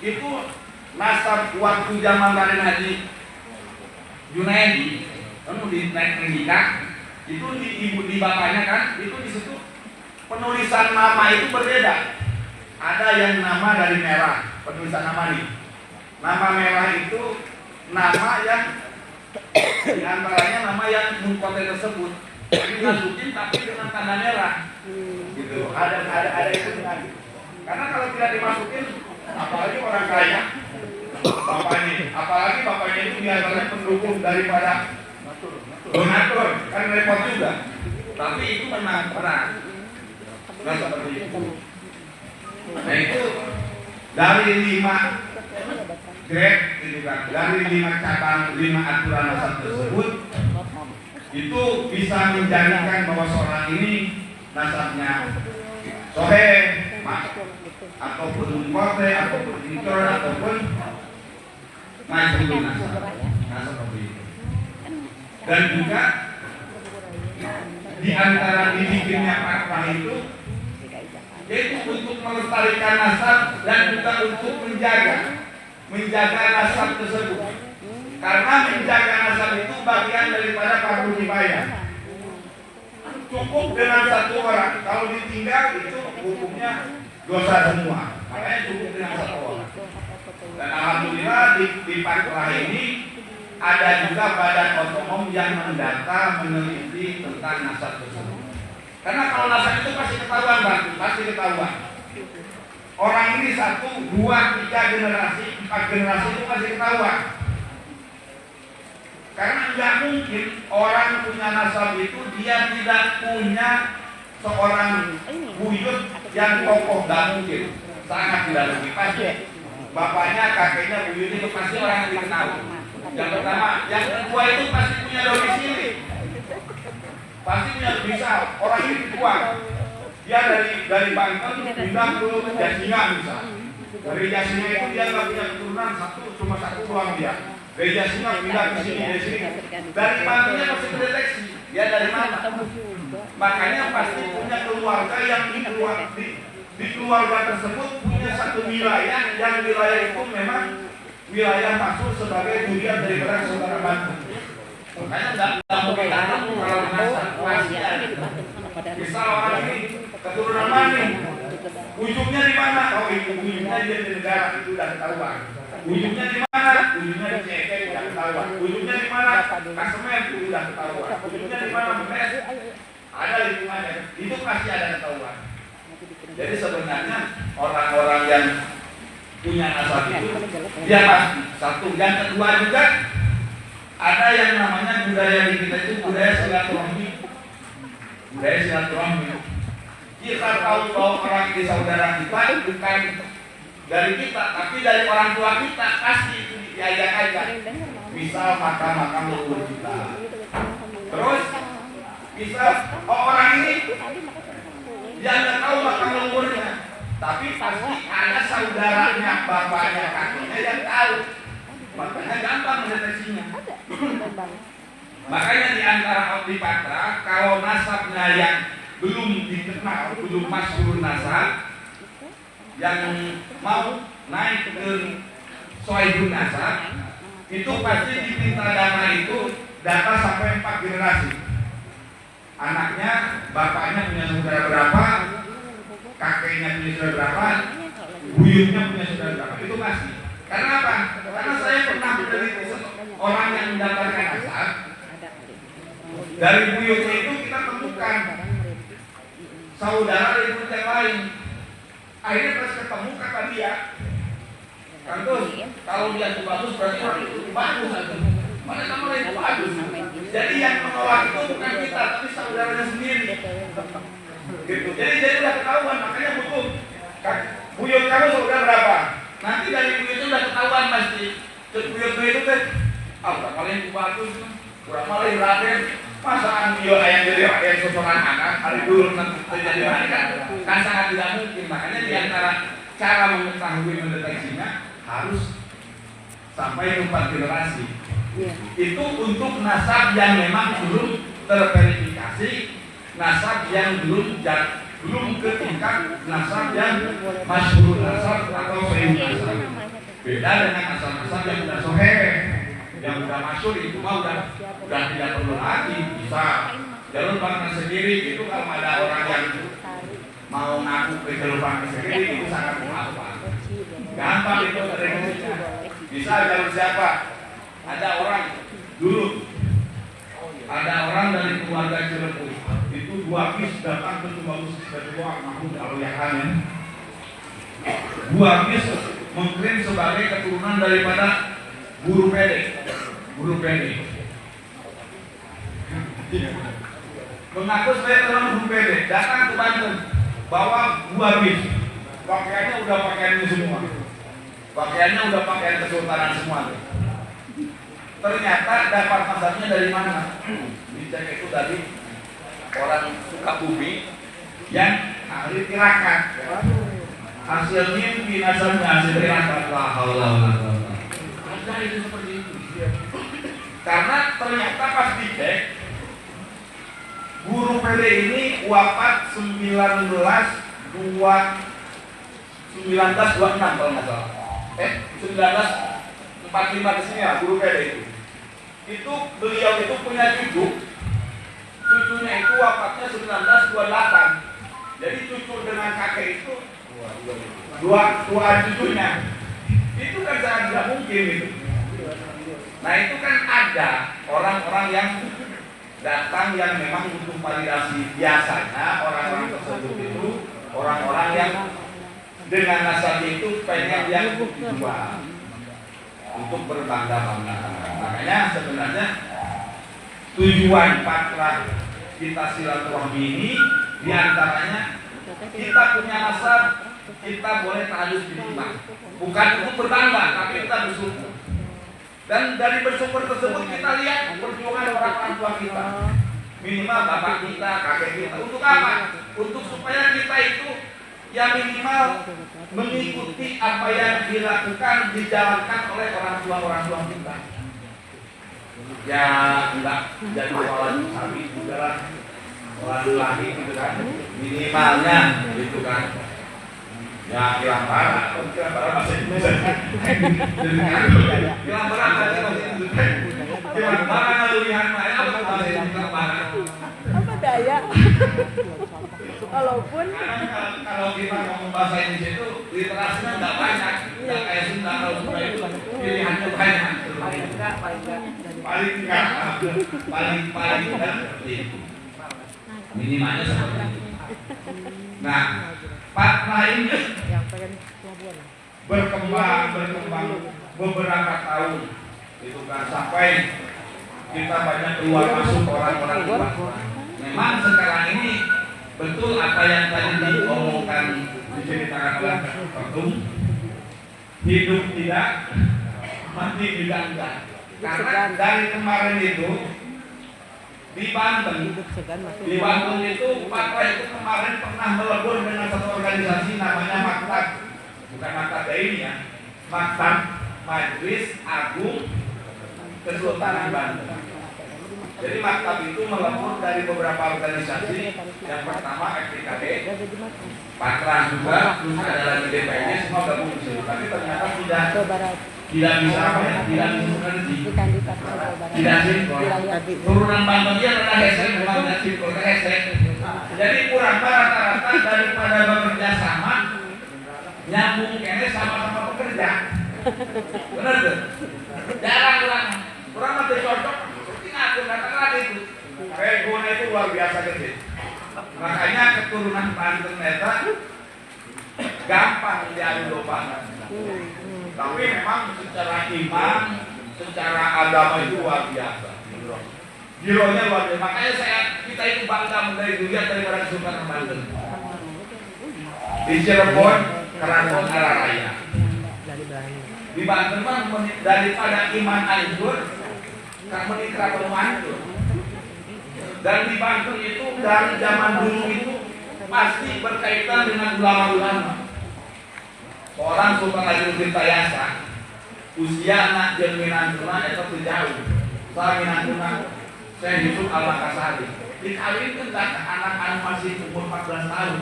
itu nasab waktu zaman Raden Haji Junaedi, di nikah, itu di bapaknya kan, itu di situ penulisan nama itu berbeda. ada yang nama dari merah, penulisan nama nih. Nama merah itu nama yang diantaranya nama yang mengkonten tersebut dimasukin tapi dengan tanda merah, gitu. Ada itu dengan. Karena kalau tidak dimasukin, apalagi orang kaya, bapaknya itu biasanya pendukung daripada donatur, kan repot juga. Tapi itu memang berat. Nah seperti itu. Nah itu dari 5 grade gitu kan, dari 5 cabang, 5 aturan nasab tersebut itu bisa menjadikan bahwa seorang ini nasabnya soheh, ataupun mungkote, ataupun incor, ataupun majhul nasab. Nah seperti itu. Dan juga di antara dibikinnya fatwa itu yaitu untuk melestarikan nasab dan juga untuk menjaga nasab tersebut. Karena menjaga nasab itu bagian daripada fardu kifayah. Cukup dengan 1 orang, kalau ditinggal itu hukumnya dosa semua. Makanya cukup dengan 1 orang. Dan alhamdulillah di fatwa ini ada juga badan otonom yang mendata, meneliti tentang nasab tersebut. Karena kalau nasab itu pasti ketahuan, Bang, pasti ketahuan. Orang ini 1, 2, 3 generasi, 4 generasi itu pasti ketahuan. Karena nggak mungkin orang punya nasab itu dia tidak punya seorang buyut yang kokoh, nggak mungkin, sangat tidak mungkin. Pasti bapaknya, kakeknya, buyutnya itu pasti orang yang dikenal. Yang pertama, yang kedua itu pasti punya domisili. Pasti punya bisa orang ini kuat. Dia dari Banten pindah ke Jasinga misal. Dari Jasinga itu dia nggak punya keturunan, cuma 1 doang dia. Dari Jasinga pindah ke sini, dari sini. Dari Bantennya pasti terdeteksi. Dia dari mana? Makanya pasti punya keluarga yang di keluarga tersebut punya 1 wilayah yang wilayah itu memang wilayah masuk sebagai durian daripada saudara Banten. Makanya nggak mungkin kalau nasab pasti ada. Misal orang ini keturunan mana? Ujungnya di mana? Oh itu ujungnya dia di negara, itu udah ketahuan. Ujungnya di mana? Ujungnya di CK, udah ketahuan. Ujungnya di mana? Kasemen, itu udah ketahuan. Ujungnya di mana? Menes, ada lingkungannya. Itu pasti ada ketahuan. Jadi sebenarnya orang-orang yang punya nasab itu dia pasti 1. Yang kedua juga ada yang namanya budaya di kita itu budaya silaturahmi. Budaya silaturahmi. Kita tahu bahwa orang ini saudara kita bukan dari kita, tapi dari orang tua kita, pasti itu diajak-ajak. Misal makam-makam leluhur kita. Terus misal orang ini dia nggak tahu makam leluhurnya, tapi pasti ada saudaranya, bapaknya, kakeknya yang tahu. Makanya gampang mendeteksinya. Makanya di antara ahli patra, kalau nasabnya yang belum dikenal, belum masyhur nasab, yang mau naik ke sohibun nasab, itu pasti diminta dana itu data sampai 4 generasi. Anaknya, bapaknya punya saudara berapa, kakeknya punya saudara berapa, buyutnya punya saudara berapa, itu pasti. Karena apa? Karena saya pernah meneliti orang yang mendapatkan nasab. Dari buyutnya itu kita temukan saudara dari buyut yang lain. Akhirnya pas ketemu kata dia, Kantus, kalau dia itu bagus berarti orang itu bagus. Mana sama lain itu bagus. Jadi yang menolak itu bukan kita, tapi saudaranya sendiri. Gitu. Jadi udah ketahuan, makanya butuh. Buyut kamu saudara berapa? Nanti dari buyut itu udah ketahuan pasti. Buyut itu teh, berapa lain itu bagus, berapa lain raden. Masaan dia yang jadi rakyat sosokan anak, hari dulu nanti terjadi mereka, kan sangat tidak mungkin. Makanya diantara cara mengetahui mendeteksinya harus sampai 4 generasi. Itu untuk nasab yang memang belum terverifikasi, nasab yang belum ke tingkat nasab yang masyhur nasab atau sahih nasab. Beda dengan nasab-nasab yang sudah soheh. Yang sudah masuk itu mah udah tidak perlu lagi, bisa jalur bangunan sendiri. Itu kalau ada orang yang mau ngaku kehidupan sendiri itu sangat gampang itu rekomendasinya. Bisa kalau siapa ada orang dulu ada orang dari keluarga Cirebon itu 2 bis datang ke Tubagus Ketua Mahmud Al-Yahan. 2 bis mengklaim sebagai keturunan daripada guru PD. Mengaku sebagai keturunan guru PD, datang ke Banten, bawa 2 bis. Pakaiannya udah pakaian semua. Pakaiannya udah pakaian kesultanan semua. Ternyata dapat mazhabnya dari mana? Dicek itu dari orang Sukabumi yang ahli tirakat. Hasilnya binasanya hasil tirakat. La haula wala quwwata. Ada itu seperti itu. Karena ternyata pas dicek guru PD ini wafat 1926 kalau nggak salah. 1945 ke sini ya guru PD itu. Itu beliau itu punya cucunya itu wafatnya 1928. Jadi cucu dengan kakek itu dua cucunya. Itu kan sangat tidak mungkin itu. Nah itu kan ada orang-orang yang datang yang memang butuh validasi. Biasanya orang-orang tersebut itu orang-orang yang dengan nasab itu pengen yang dijual untuk berbangga-bangga. Makanya sebenarnya tujuan patra kita silaturahmi ini diantaranya kita punya nasab, kita boleh tahallul binikmah. Bukan untuk berbangga, tapi kita bersyukur. Dan dari bersyukur tersebut kita lihat perjuangan orang tua kita, minimal bapak kita, kakek kita. Untuk apa? Untuk supaya kita itu ya minimal mengikuti apa yang dilakukan, dijalankan oleh orang tua kita. Ya enggak jadi orang sapi juga orang lagi gitu kan, minimalnya gitu kan. Ya kilang-bara masih bisa. Kilang-bara masih bisa. Kilang-bara ngalihan apa masih kilang-bara. Apa daya? Walaupun kalau kita ngomong bahasa Indonesia itu literasinya nggak banyak, nggak kayak Sunda. Kalau Sunda itu pilihannya banyak. Paling enggak seperti itu. Minimalnya seperti itu. Nah, patra ini berkembang beberapa tahun itu kan sampai kita banyak keluar masuk orang-orang luar. Memang sekarang ini betul apa yang tadi diomongkan diceritakan oleh Ketum, hidup tidak, mati juga enggak. Karena dari kemarin itu di Banten itu patra itu kemarin pernah melebur dengan satu organisasi namanya Maktab, bukan Maktab ini ya, Maktab Majelis Agung Kesultanan Banten. Jadi Maktab itu melebur dari beberapa organisasi. Yang pertama FPKB, Patra juga, terus ada lagi DPD, semua gabung di situ. Tapi ternyata tidak bisa apa ya, tidak sinkronisasi, tidak sinkron. Turunan Banten dia adalah hesek, memang tidak sinkron, hesek. Jadi kurang rata-rata daripada bekerja sama, nyambung kene sama-sama pekerja. Benar tuh? Jarang kurang mati cocok. Aku katakan itu, regona itu luar biasa gede. Makanya keturunan Banten Neta gampang diadu domba. Tapi memang secara iman, secara agama itu luar biasa. Gironya luar biasa. Makanya kita itu bangga dari dunia daripada Kesultanan Banten. Di Cirebon, Keraton Alaraya. Di Banten mah daripada iman hancur, kamu di Keraton hancur. Dan di Banten itu dari zaman dulu itu pasti berkaitan dengan ulama-ulama. Seorang Sultan Haji Tayasa usia anak minantuna itu jauh. Saya minantuna saya Yusuf Al-Makassari dikawinkan dengan anak-anak masih umur 14 tahun.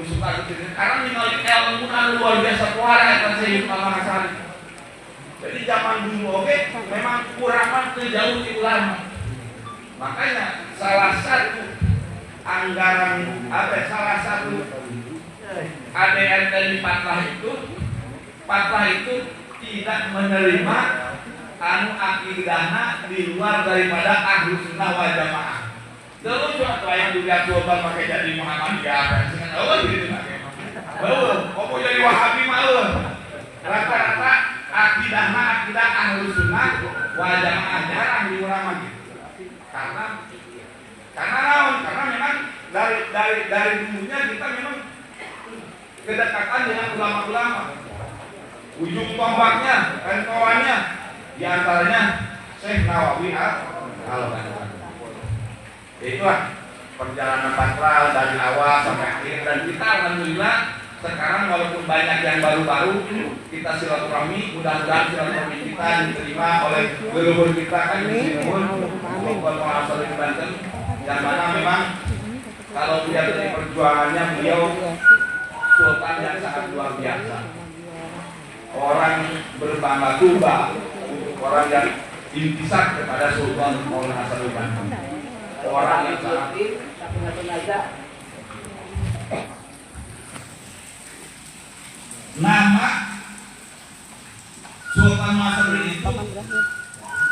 Sultan Haji karena ningali ilmu luar biasa kuara itu saya Yusuf Al-Makassari. Jadi zaman dulu memang kurang jauh di ulama. Makanya salah satu anggaran salah satu ADRT di Patlah itu tidak menerima akidahna di luar daripada Ahlus Sunnah wal Jamaah. Terus atau yang juga coba pakai jadi Muhammadiyah, gitu pakai. Kok jadi Wahabi malah? Rata-rata akidahna akidah Ahlus Sunnah wal Jamaah jarang diulang gitu. Karena memang dari dulunya kita memang kedekatan dengan ulama-ulama. Ujung tombaknya dan kawannya diantaranya Syekh Nawawi Al-Albani. Itulah perjalanan Patral dari awal sampai akhir, dan kita alhamdulillah sekarang walaupun banyak yang baru-baru kita silaturahmi, mudah-mudahan silaturahmi kita diterima oleh leluhur kita kan di Banten, yang mana memang kalau lihat dari perjuangannya beliau sultan yang sangat luar biasa, orang berbangga-bangga untuk orang yang intisab kepada Sultan Maulana Hasanuddin, orang yang sangat nama Sultan Hasanuddin itu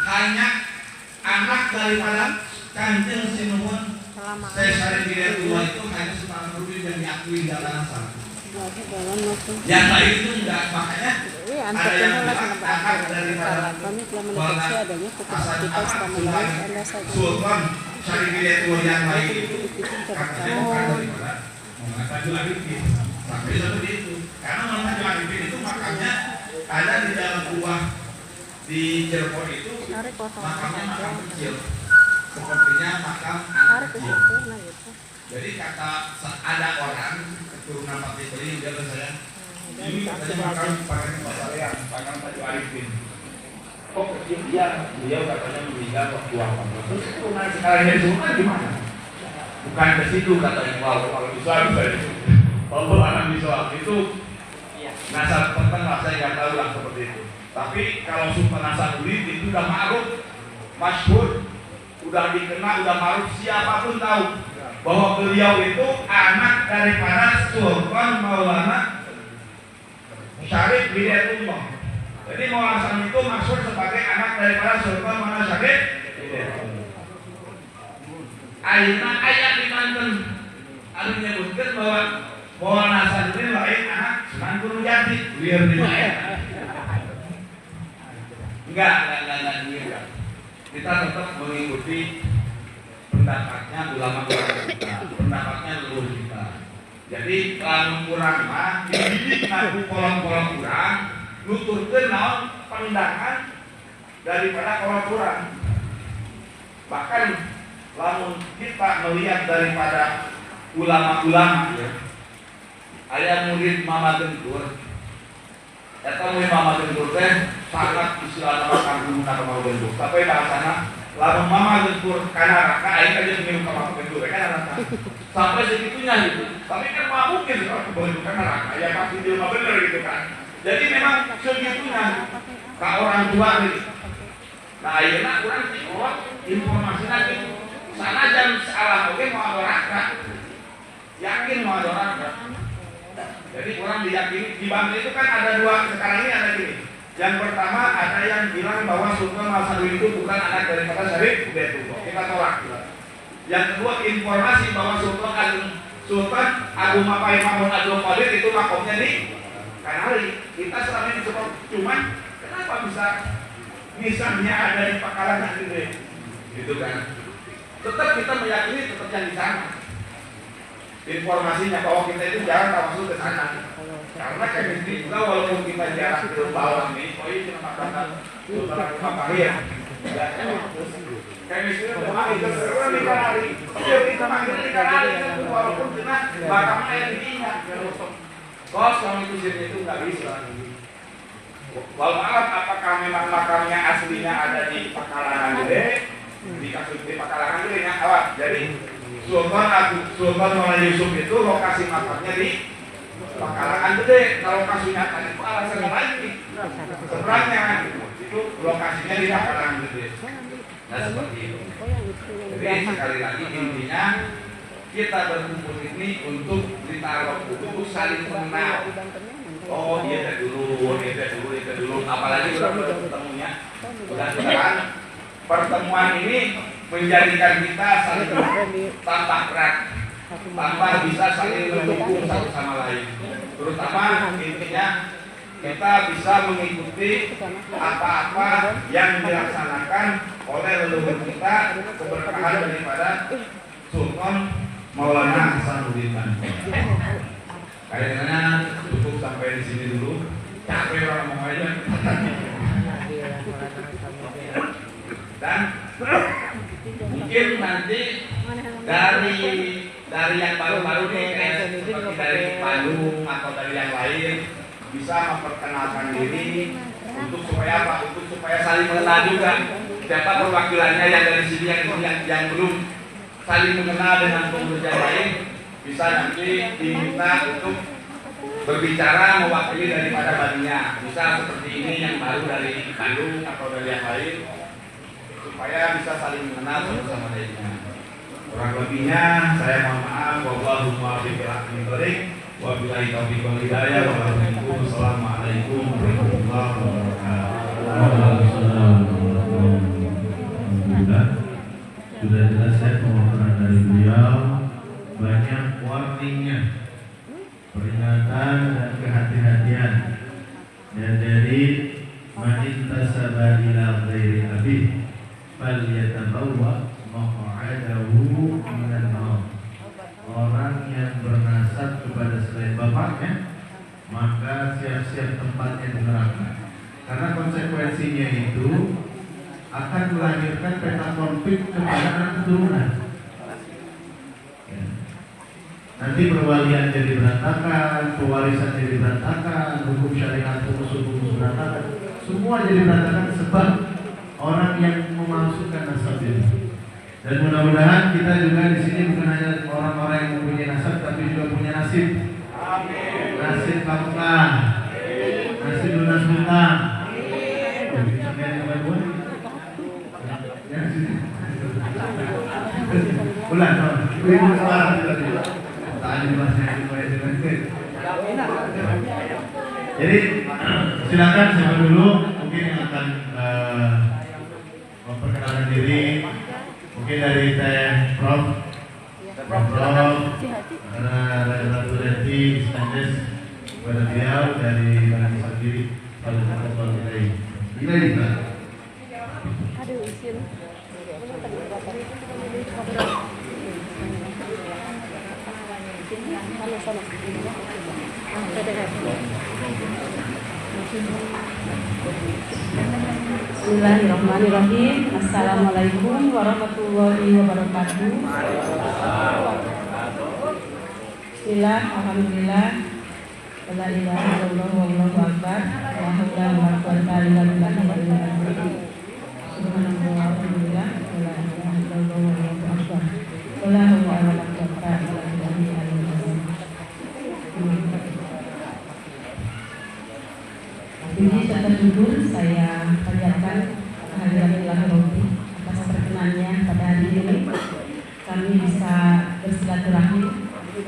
hanya anak daripada Kanjeng Sinuhun Syekh Syarif Hidayatullah, itu hanya Sultan Hasanuddin yang diakui dalam nasab. Yang lain itu enggak, makanya ada yang anak daripada Sultan Syarif Hidayatullah yang lain itu katanya bukan daripada Muhammad Fajrul Arifin. Sampai seperti itu, karena Muhammad Fajrul Arifin itu makamnya ada di dalam gua di Cirebon itu, makamnya makam kecil, sepertinya makam anak kecil. Jadi kata ada orang keturunan Patih Beli, dia berkata, ini katanya makam pakai pasarian, makam Fajrul Arifin. Kok kecil dia katanya meninggal waktu apa? Terus keturunan sekarang yang semua gimana? Bukan ke situ katanya, kalau bisa itu. Kalau anak bisa itu nasab tertentu saya nggak tahu lah seperti itu. Tapi kalau Sultan Hasanuddin itu udah ma'ruf, masyhur, udah dikenal, udah ma'ruf, siapapun tahu bahwa beliau itu anak daripada Sultan Maulana Syarif Hidayatullah. Jadi Maulana Hasan itu maksud sebagai anak daripada Sultan Maulana Syarif Hidayatullah. Ayeuna ayat di Banten anu menyebutkan bahwa Maulana Hasanuddin lain anak Sunan Gunung Jati, liar di mana? Enggak. Kita tetap mengikuti pendapatnya ulama-ulama kita, pendapatnya leluhur kita. Jadi kalau kurang mah dididik kolom-kolom kurang, nuturkeun naon pandangan daripada kolom kurang. Bahkan lamun kita melihat daripada ulama-ulama ya, aya murid Mama Gentur, eta murid Mama Gentur teh sangat istilahna makan guru na Mama Gentur. Tapi bahasana lamun Mama Gentur kana raka aing aja minum ka Mama Gentur kana raka. Sampai segitunya gitu. Tapi kan mau mungkin kalau boleh kana raka ya pasti dia mah bener gitu kan. Jadi memang segitunya ka orang tua gitu. Nah ayeuna urang tikot informasi lagi sana jam salah oke mau ada raka. Yakin mau ada raka. Jadi orang diyakini di Banten itu kan ada dua, sekarang ini ada gini. Yang pertama ada yang bilang bahwa Sultan Hasanuddin itu bukan anak daripada Syarif Hidayatullah. Kita tolak. Yang kedua informasi bahwa Sultan Agung Mapai Mahmud Abdul Qadir itu makomnya di Kanari. Kita selama ini cuman kenapa bisa misalnya ada di Pakalangan gitu kan? Tetap kita meyakini tetap yang di sana. Informasinya bahwa kita itu jarang tawasul ke sana, karena chemistry juga walaupun kita jarang ke bawah ini, ini cuma katakan Sultan Mahir, chemistry itu mahir terus di Kanari, kita manggil di Kanari walaupun kita makamnya yang diingat, kos kami itu sini itu nggak bisa. Walau alam apakah memang makamnya aslinya ada di Pakalangan Gede, di Pakalangan Gede yang awal, jadi Sultan Maulana Yusuf itu lokasi makamnya di Pakalangan Gede. Kalau lokasi nyata itu alasan lagi. Sebenarnya itu lokasinya di Pakalangan Gede. Nah seperti itu. Jadi sekali lagi intinya kita berkumpul ini untuk ditaruh, untuk saling mengenal. Oh dia teh dulu, apalagi udah ketemunya. Mudah-mudahan pertemuan ini menjadikan kita saling tambah erat, tambah bisa saling mendukung satu sama lain. Terutama intinya kita bisa mengikuti apa-apa yang dilaksanakan oleh leluhur kita, keberkahan daripada Sultan Maulana Hasanuddin Banten. Kayaknya cukup sampai di sini dulu. Capek orang mau aja. Dan mungkin nanti dari yang baru-baru nih kayak seperti dari Bandung atau dari yang lain bisa memperkenalkan diri untuk supaya apa? Untuk supaya saling mengenal juga. Siapa perwakilannya yang dari sini yang belum saling mengenal dengan pengurus yang lain bisa nanti diminta untuk berbicara mewakili daripada baginya. Bisa seperti ini yang baru dari Bandung atau dari yang lain supaya bisa saling mengenal satu sama lainnya. Kurang lebihnya saya mohon maaf. Wallahumma billahi wabillahi taufiq wal hidayah. Wassalamualaikum warahmatullahi wabarakatuh. Alhamdulillah, sudah jelas ya pemaparan dari beliau, banyak warningnya, peringatan dan kehati-hatian. Dan dari manintasaba ila ghairi abih falyatabawwa maq'adahu minan nar. Orang yang bernasab kepada selain bapaknya, maka siap-siap tempatnya di neraka. Karena konsekuensinya itu akan melahirkan peta konflik kepada anak keturunan. Ya. Nanti perwalian jadi berantakan, pewarisan jadi berantakan, hukum syariat, hukum berantakan, semua jadi berantakan sebab orang yang memasukkan nasab ini. Dan mudah-mudahan kita juga di sini bukan hanya orang-orang yang mempunyai nasab, tapi juga punya nasib. Amin. Nasib kamukan, nasib lunas hutang. Ulang, ibu sekarang tadi. Tadi masih Jadi silakan siapa dulu mungkin yang akan memperkenalkan diri. Mungkin dari Teh Prof. Karena Ratu Reti Iskandes kepada beliau dari Bani sendiri pada tempat ini. Ini Pak. Aduh, isin. Bismillahirrahmanirrahim. Assalamualaikum warahmatullahi wabarakatuh. Bismillah, alhamdulillah, la ilaha illallah wallahu akbar, la haula wala quwwata illa billah. Subhanallah walhamdulillah, la ilaha illallah wallahu akbar, la haula wala quwwata illa billah. Puji serta syukur saya panjatkan kehadiran Ilahi Rabbi atas perkenannya pada hari ini kami bisa bersilaturahmi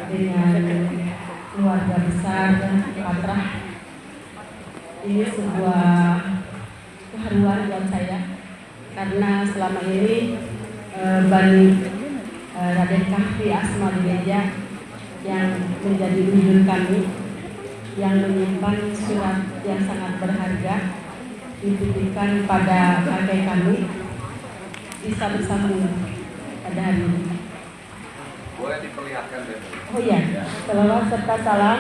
dengan keluarga besar Patrah. Ini sebuah keharuan buat saya karena selama ini Bani Raden Kahfi Asma Gereja yang menjadi ujung kami, yang menyimpan surat yang sangat berharga dititipkan pada kakek kami, bisa bersambung pada hari ini. Boleh diperlihatkan deh. Oh iya, selawat serta salam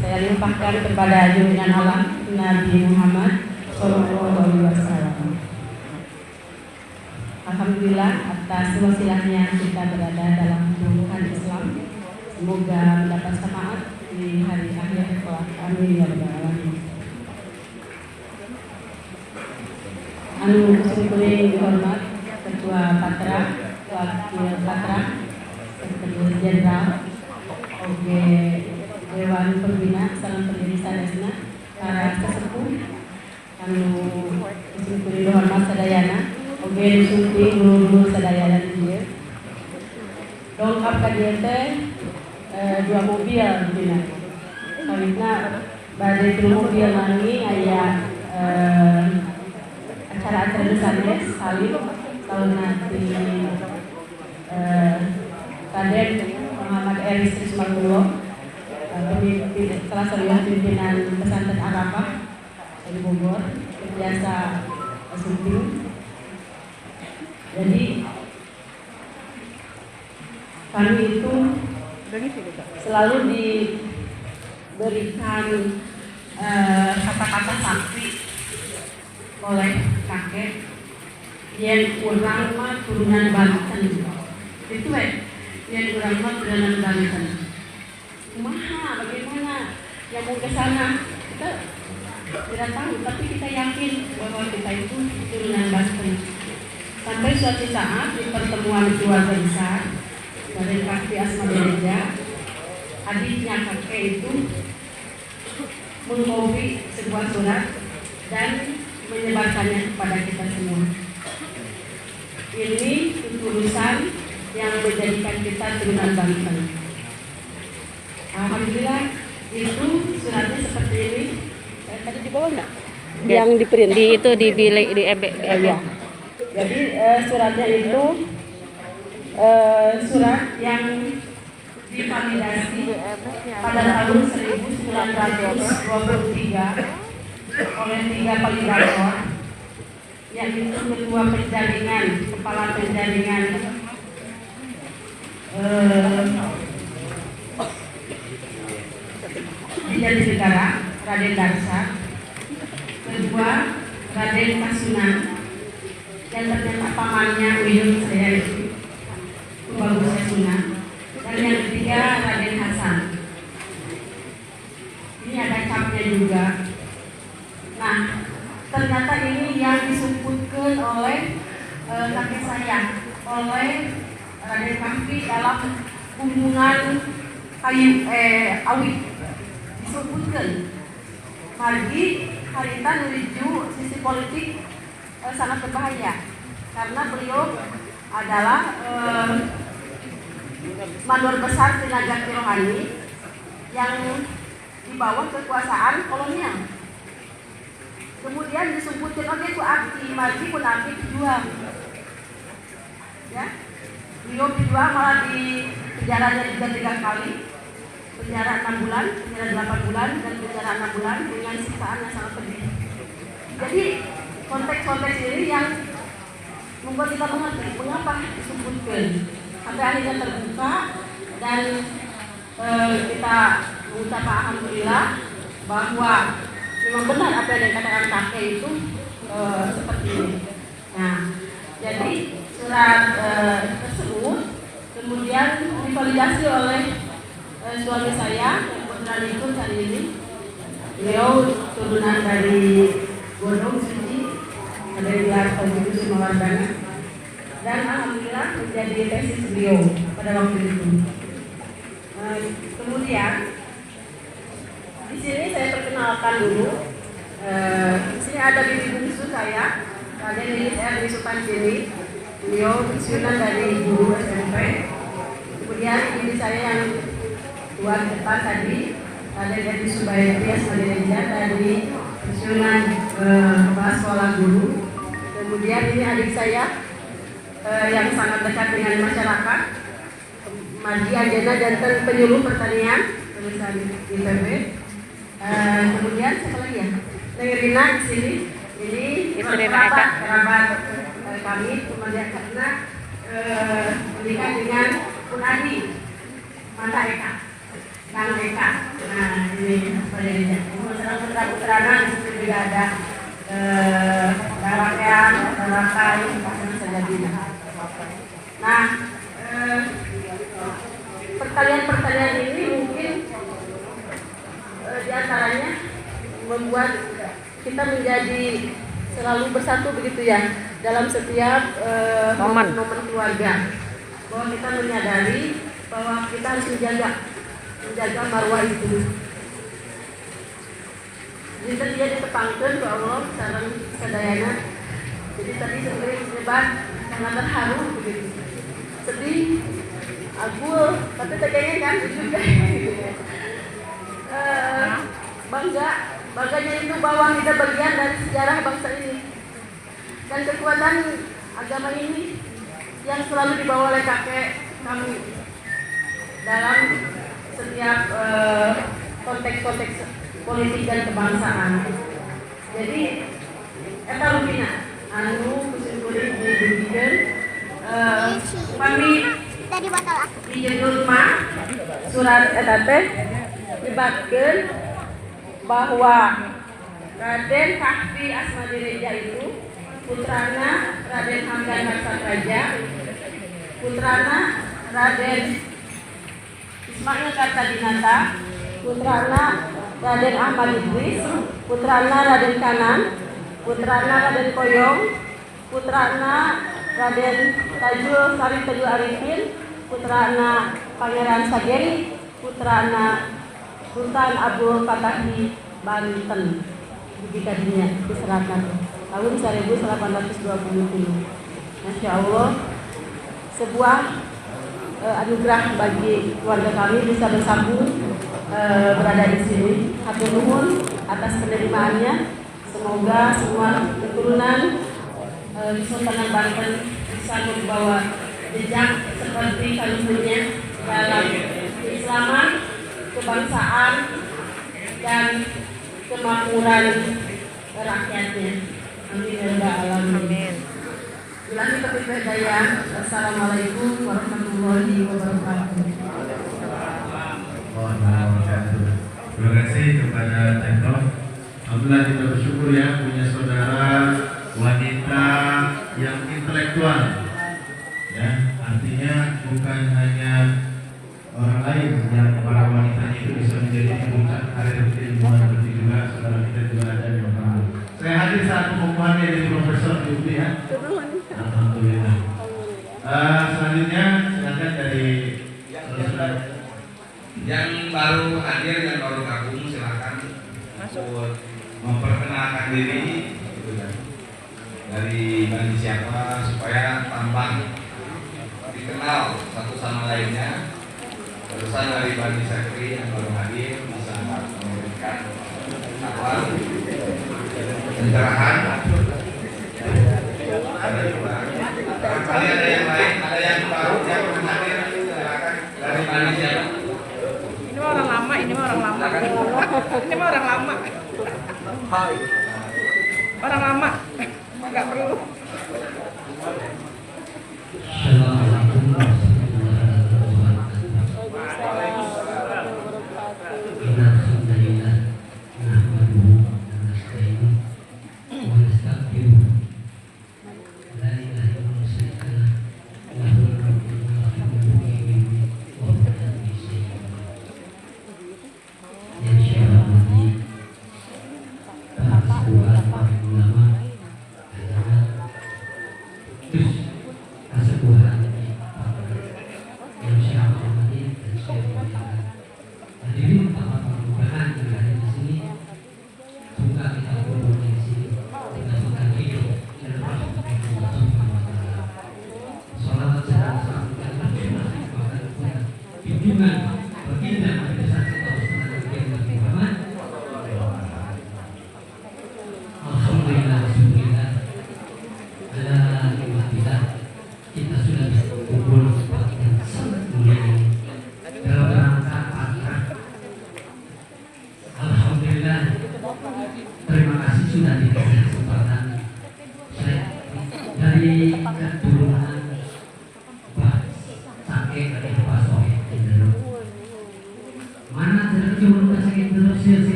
saya limpahkan kepada junjungan alam Nabi Muhammad SAW. Alhamdulillah atas wasilahnya kita berada dalam lingkungan Islam. Semoga mendapat syafaat di hari akhir kelak. Amin ya rabbal alamin. Anu kuring dihormat Ketua Patra, Wakil Patra, Sekretaris Jenderal, Oge Dewan Pembina, Salam Pendiri Sanesna, para sesepuh, anu kuring dihormat sadayana, oke disunting dulu sadaya dan dia dongkap ka dia teh 2 mobil dina kawitna bade 3 mobil nangi aya acara-acara besarnya salib tahun nanti Kaden Muhammad Eris Trismanullah salah satu pimpinan pesantren Arafah di Bogor biasa syuting. Jadi kami itu selalu diberikan kata-kata sakti oleh kakek yang kurang mah turunan Banten itu yang kurang mah turunan Banten. Kumaha bagaimana yang mau ke sana kita tidak tahu, tapi kita yakin bahwa kita itu turunan Banten. Sampai suatu saat di pertemuan keluarga besar dari Pakti Asma Dereja, adiknya kakek itu mengkopi sebuah surat dan menyebarkannya kepada kita semua. Ini ketulusan yang menjadikan kita turunan Banten. Alhamdulillah itu suratnya seperti ini. Tadi di bawah enggak? Yang di print di itu di ya. Jadi suratnya itu surat yang divalidasi pada tahun 1923 oleh 3 validator, yaitu ketua penjaringan, kepala penjaringan di Jatinegara, Raden Darsa, kedua Raden Kasunan, yang ternyata pamannya Uyun saya itu Bagus Kasunan, dan yang ketiga Raden Hasan. Ini ada capnya juga. Nah, ternyata ini yang disebutkan oleh kakek saya, oleh Raden Kampi dalam hubungan awit disebutkan. Margi harita menuju sisi politik sangat berbahaya karena beliau adalah mandor besar tenaga rohani yang di bawah kekuasaan kolonial. Kemudian disebutkan oleh itu abdi margi pun abdi dijual, ya. Beliau dijual malah di penjaranya juga 3 kali, penjara 6 bulan, penjara 8 bulan, dan penjara 6 bulan dengan siksaan yang sangat pedih. Jadi konteks-konteks ini yang membuat kita mengerti mengapa disebutkan. Sampai akhirnya terbuka dan kita mengucap alhamdulillah bahwa memang benar apa yang dikatakan kakek itu seperti ini. Nah, jadi surat tersebut kemudian divalidasi oleh suami saya yang kebetulan ikut hari ini. Beliau turunan dari Godong Suci, ada di wilayah Konstitusi Mawardana, dan alhamdulillah menjadi tesis beliau pada waktu itu. Kemudian di sini saya perkenalkan dulu. Di sini ada bibi bungsu saya, Raden Lilis Erni Supancini. Beliau pensiunan dari guru SMP. Kemudian bibi saya yang tua depan tadi, Raden Erni Subayati Asmadereja dari pensiunan kepala sekolah guru. Kemudian ini adik saya yang sangat dekat dengan masyarakat, Margi Anjana Janten penyuluh pertanian lulusan IPB. Kemudian siapa lagi ya? Rina di sini. Ini kerabat kami, kemudian karena menikah dengan Pun Adi, Mata Eka, Kang Eka. Nah ini apa ya? Masalah putra-putrana di situ juga ada Rakyat, Rakai, pasangan saja Dina. Nah, pertanyaan-pertanyaan ini mungkin diantaranya membuat kita menjadi selalu bersatu begitu ya dalam setiap momen keluarga, bahwa kita menyadari bahwa kita harus menjaga marwah itu. Jadi dia ditepangkan ke Allah sareng sadayana Jadi tadi sebenarnya hebat, sangat terharu begitu. Sedih, agul, tapi tegaknya kan juga. Bangganya itu bahwa kita bagian dari sejarah bangsa ini. Dan kekuatan agama ini yang selalu dibawa oleh kakek kami dalam setiap konteks-konteks politik dan kebangsaan. Jadi eta rupina anu kusin-kulit dibudikan kami di judul mah surat eta teh dibatkeun bahwa Raden Kahfi Asmadireja itu putrana Raden Hamdan Kartapraja, putrana Raden Ismail Kartadinata, putrana Raden Ahmad Idris, putrana Raden Kanan, putrana Raden Koyong, putrana Raden Tajul Sari Tajul Arifin, putrana Pangeran Sageri, putrana Sultan Abdul Fatahi Banten. Begitu tadinya diserahkan tahun 1820. Masya Allah, sebuah anugerah bagi keluarga kami bisa bersambung berada di sini. Hatur nuhun atas penerimaannya. Semoga semua keturunan Kesultanan Banten bisa membawa jejak seperti kaluhurnya dalam keislaman, kebangsaan, dan kemakmuran rakyatnya. Amin ya rabbal alamin. Bilahi taufiq wal hidayah. Wassalamualaikum warahmatullahi wabarakatuh. Terima kasih kepada Tektok. Alhamdulillah kita bersyukur ya punya saudara wanita yang intelektual. Ya, artinya bukan hanya orang lain yang para wanitanya itu bisa menjadi puncak karir keilmuan, tapi juga saudara kita juga ada di Makassar. Saya hadir saat pengumumannya dari Profesor Yudi ya. Alhamdulillah. Selanjutnya silakan dari yang baru hadir, yang baru gabung silakan untuk memperkenalkan diri gitu kan. Dari bagi siapa supaya tambah dikenal satu sama lainnya. Terusan dari Bani Sakri yang baru hadir bisa memberikan awal pencerahan. Kali ada yang lain, ada yang baru yang hadir, silakan dari Bani siapa? Ini mah orang lama, ini mah orang lama. Ini mah orang lama. Orang lama. Enggak perlu. Assalamualaikum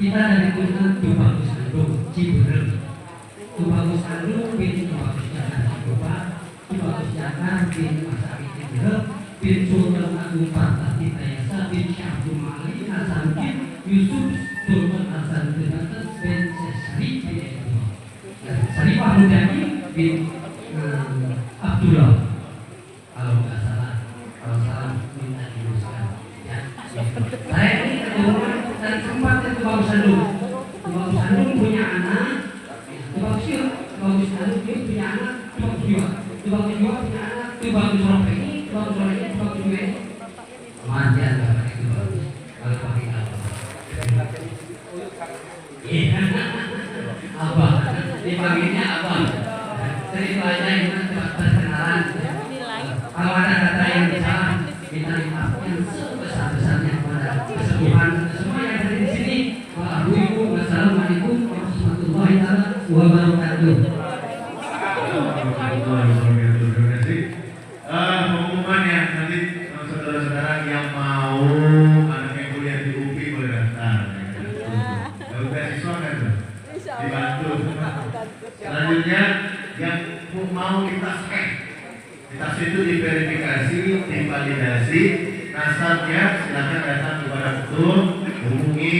kita dari Gunung Tubagus Andung Ciberem, Tubagus Andung bin Tubagus Jakar Ciboba, Tubagus Jakar bin Masari Ciberem, bin Sultan Agung Partati Tayasa bin Syahdu Mali Hasan bin Yusuf Sultan Hasan bin Hasan bin Sesri bin Edwa, Sarifah Mudani bin Abdullah. Kalau nggak salah, kalau salah minta diluruskan. Ya. Saya ini keturunan dari tempat itu bangsa dulu. Bagus Hanum punya anak, Bagus Yuk, Bagus Hanum dia punya anak, Bagus Jiwa, Bagus Jiwa punya anak, Bagus Rofeni, Bagus Rofeni, Bagus Jiwa. Mandian bapak itu bagus. Kalau pakai apa? Iya, abang. Dipanggilnya abang. Jadi itu aja yang perkenalan. Kalau ada kata yang salah, minta maaf yang sebesar-besarnya kepada keseluruhan semua yang ada di sini. Wassalamualaikum warahmatullahi wabarakatuh. Terima kasih. Pengumuman ya, nanti saudara-saudara yang mau anaknya kuliah di UPI boleh daftar. Kalau beasiswa kan tuh dibantu. Selanjutnya yang mau kita scan, kita itu diverifikasi, divalidasi, nasabnya silakan datang kepada ketum, hubungi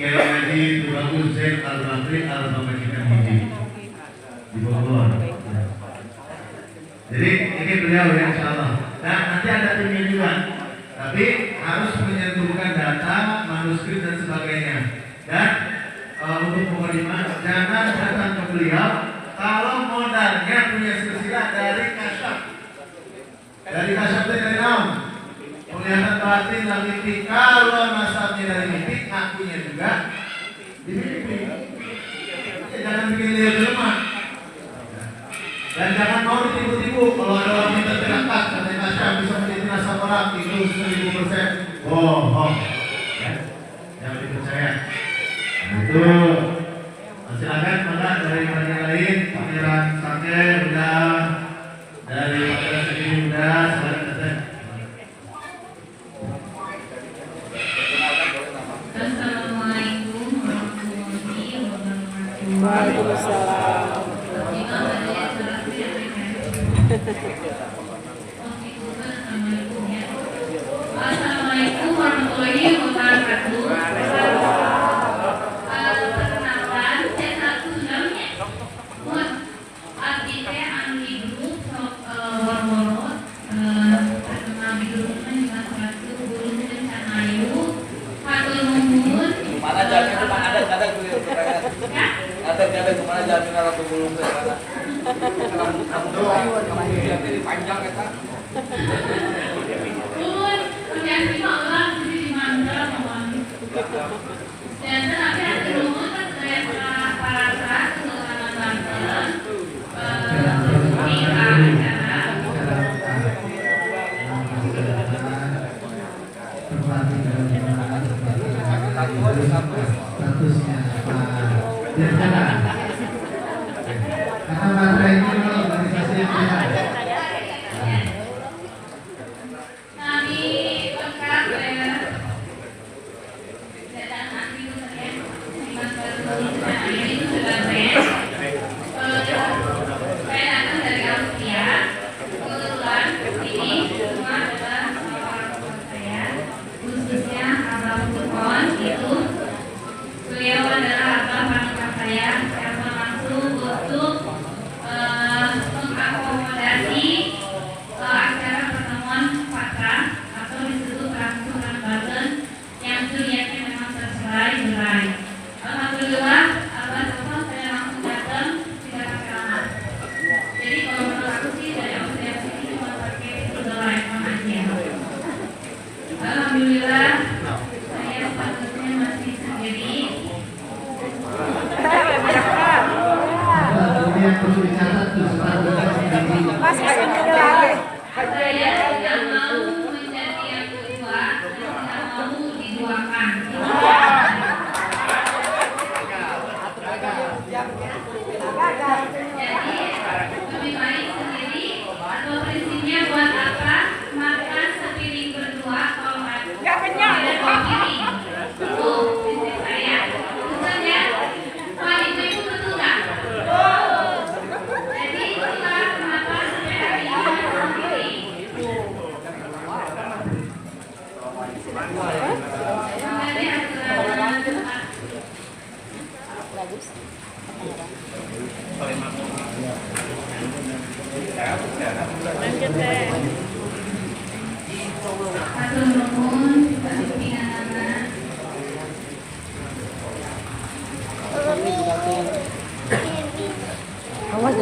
Kiai Haji Tubagus Zain Al-Bakri Al-Bamajikan Hiji di Bogor. Jadi ini beliau ya insyaallah. Dan nanti ada timnya juga. Tapi harus menyentuhkan data, manuskrip dan sebagainya. Dan untuk mukadimah jangan datang ke beliau kalau modalnya punya silsilah dari kasyaf. Dari kasyaf itu dari naum. Penglihatan batin dan mimpi. Kalau nasabnya dari mimpi, akunya juga di mimpi. Jangan bikin lihat lemah. Dan jangan mau ditipu-tipu. Kalau ada orang minta tirakat, katanya kasyaf bisa menjadi nasab orang itu 1000%. Bohong. Ya, jangan dipercaya. Itu silakan Pak dari yang lain, Pangeran Sake udah, dari Pangeran Sendiri udah, silakan. Assalamualaikum warahmatullahi wabarakatuh. Waalaikumsalam. Assalamualaikum warahmatullahi wabarakatuh. Perkenalkan, saya satu sulamnya. Abdi teh Anggi Grup Warmoro. Terkenal di grupnya juga satu guru rencana ayu. Hatur nuhun. Mana jalan itu mana ada kuliah keterangan. Ada kemana jalan ke arah Bogor ke sana. Kamu jadi panjang eta. Nuhun, berjanji Allah di mana mohon. Dan terakhir hatur nuhun para kesultanan Banten. Di acara statusnya Pak Dirjen. Karena baterai ini organisasi yang beda. kami berkat dan nanti kalian Mas Baru ini sudah saya datang dari Austria. Kebetulan ini semua adalah orang tua saya, khususnya Abah Putron itu beliau adalah abah panutan saya yang langsung untuk mengakomodasi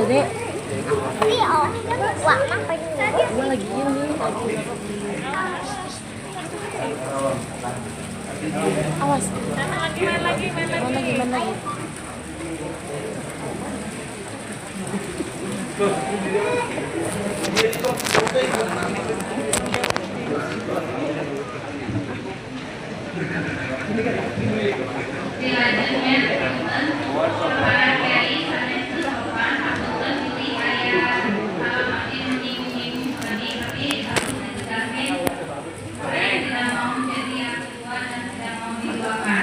Dek. Gue lagi ini. Awas. Main lagi. Dilanjutnya para kiai sanes sopan hapunten pilih aya alamatnya menyinggung tadi tapi aku tegaskan saya tidak mau menjadi yang kedua dan tidak mau diduakan.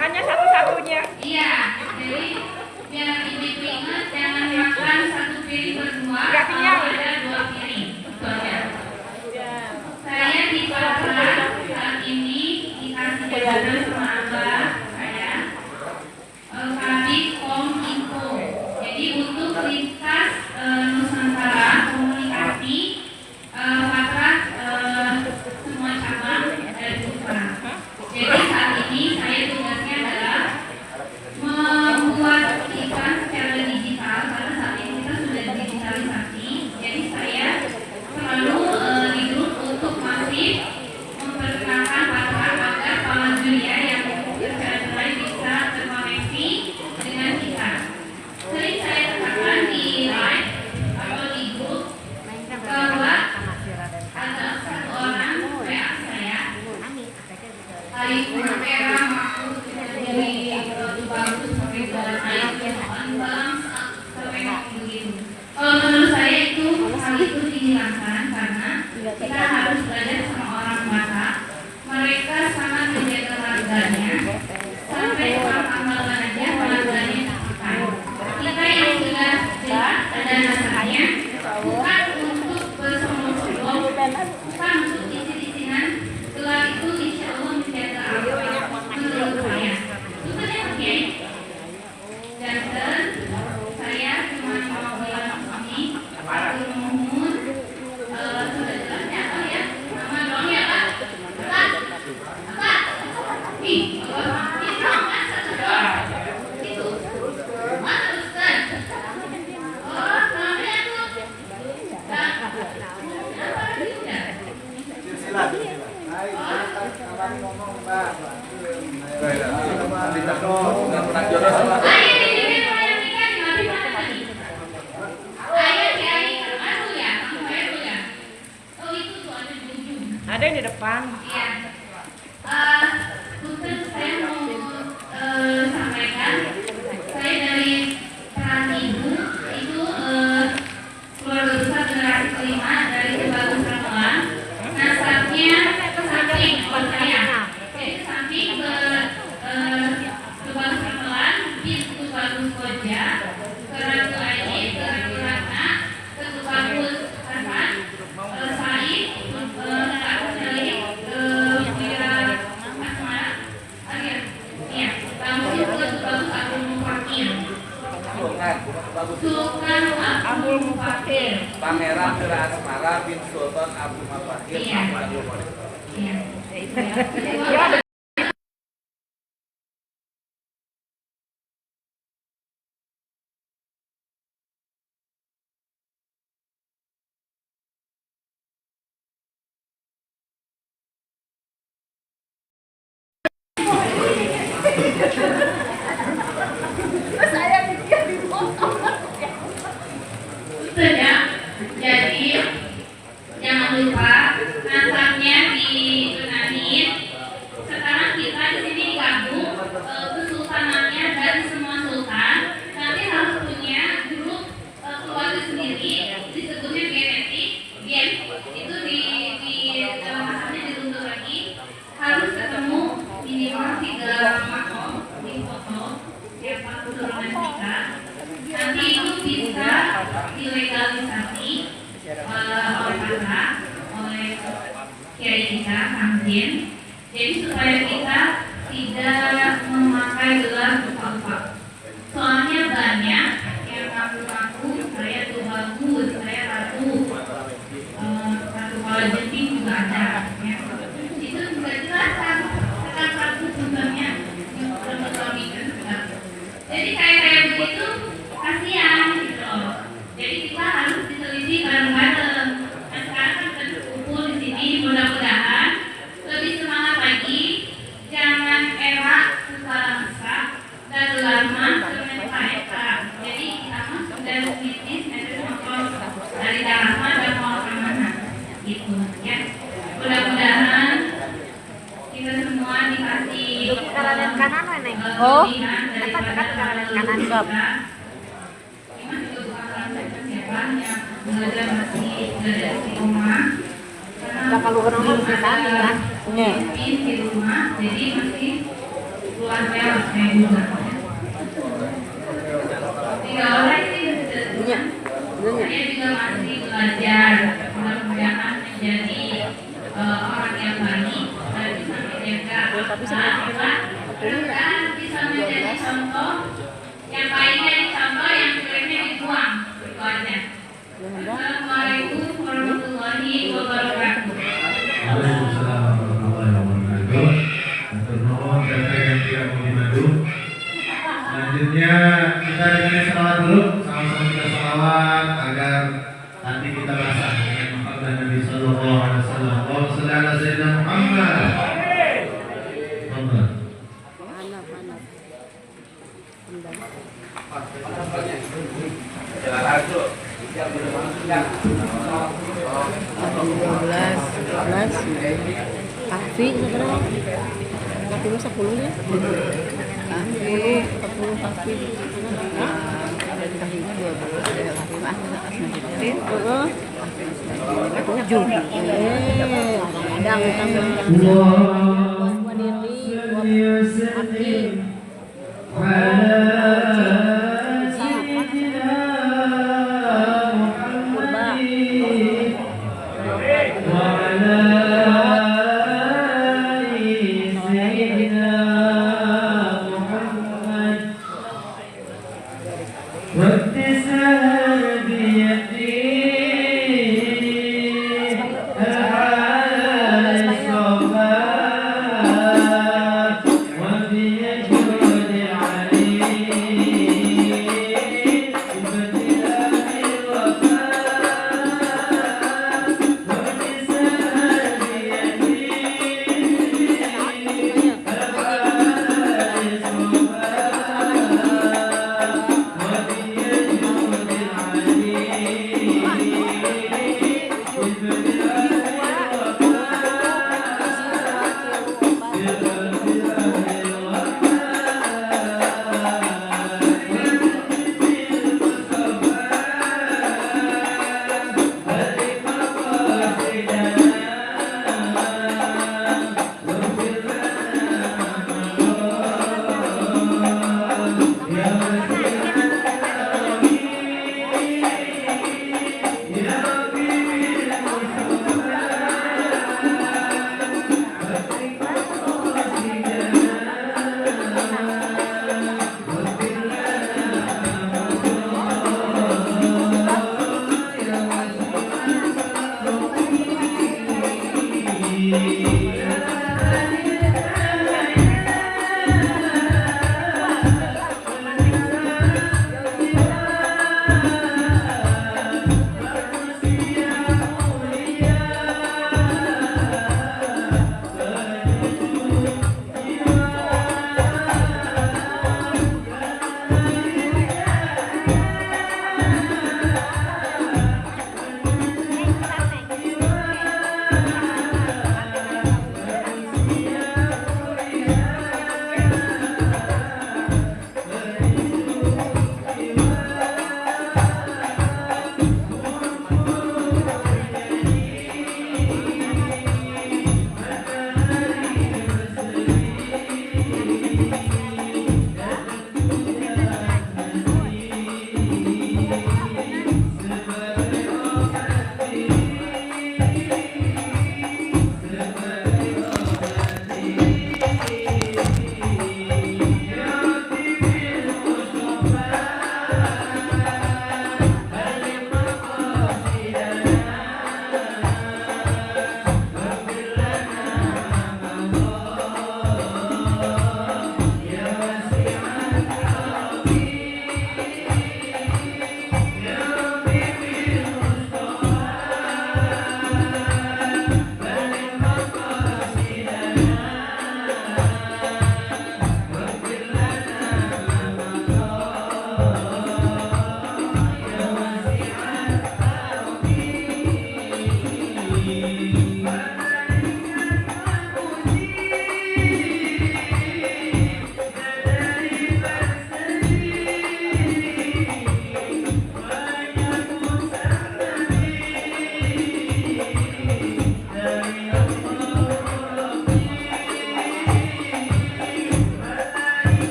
Hanya satu-satunya. Iya, jadi biar ibu ingat jangan makan satu piring berdua Nggak kalau kenyang. ada 2 piring. Itu aja. Saya di pasar saat ini dikasih jabatan sama abah saya Kabid Kominfo. Jadi untuk lintas Nusantara komunikasi Patra semua cabang dari Pusat. Jadi saat ini saya tugasnya adalah membuat iklan secara digital karena saat ini kita sudah digitalisasi. Jadi saya selalu di grup untuk masif memperkenalkan Patra agar para dunia yang tercerai bisa terkoneksi dengan kita. Sering saya katakan di live atau di grup bahwa ada satu orang WA saya hari era aku dari bagus sampai jalan air balang sampai begitu. Menurut saya itu hal itu dihilangkan karena kita harus belajar sama orang Batak. Mereka sangat menjaga warganya sampai tanggal aja warganya ditekan. Kita yang sudah jelas ada nasabnya bukan untuk bersombong-sombong, bukan untuk isi-isinan. Setelah itu insya Allah menjaga Allah menurut saya. Betul ya, oke? Dan saya cuma mau bilang ini, aku mohon sudah jelas ya Pak ya, nama dong ya Pak. Pak, nih, itu mas satu dong, itu, mas Ustaz. Oh, namanya tuh, apa itu ya? Ada yang di depan. Iya. Punten saya mau sampaikan, saya dari peran ibu itu keluarga besar generasi kelima dari Sebagus Ramalan. Nasabnya ke samping saya. Jadi ke samping ke Sebagus Ramalan, di Sebagus Koja, ke Ratu Aini, ke Ratu Ratna, ke Sebagus Hasan, Said, Ratu Salih, ke Wira Asmara, ya, langsung ke Sebagus Abdul Mufakir. Sultan Abdul Mufakir. Pangeran Wira Asmara bin Sultan Abdul Mufakir. Iya. Iya. Ya, Betul ya. Jadi jangan lupa nasabnya ditunahin. Sekarang kita di sini digabung kesultanannya dari semua sultan. Nanti harus punya grup keluarga sendiri, disebutnya genetik. Gen itu di dalam nasabnya dituntut lagi harus ketemu minimal 3 makom. kanan mana? Oh. Dekat kanan kanan. Sop. Iman juga bukan lantai persiapan yang belajar masih belajar di rumah. Kita kalau orang mau bisa kan? Iya. Di rumah, jadi masih keluarga saya juga. 3 orang sih. Iya. Saya juga masih belajar, mudah-mudahan menjadi orang yang baik dan bisa menjaga dan bisa menjadi contoh yang baiknya dicontoh, yang jeleknya dibuang. Itu aja. Assalamualaikum warahmatullahi wabarakatuh. Waalaikumsalam warahmatullahi wabarakatuh. Untuk nomor dan yang tidak mau dimadu. Selanjutnya kita dengan salawat dulu, sama-sama kita salawat agar hati kita basah dengan makhluk Nabi Sallallahu Alaihi Wasallam. Allahumma shalli ala Sayyidina Muhammad. Muhammad. Kafi sekarang. Kafi masa 10 ya? Kafi 10 kafi. وبيجود عليه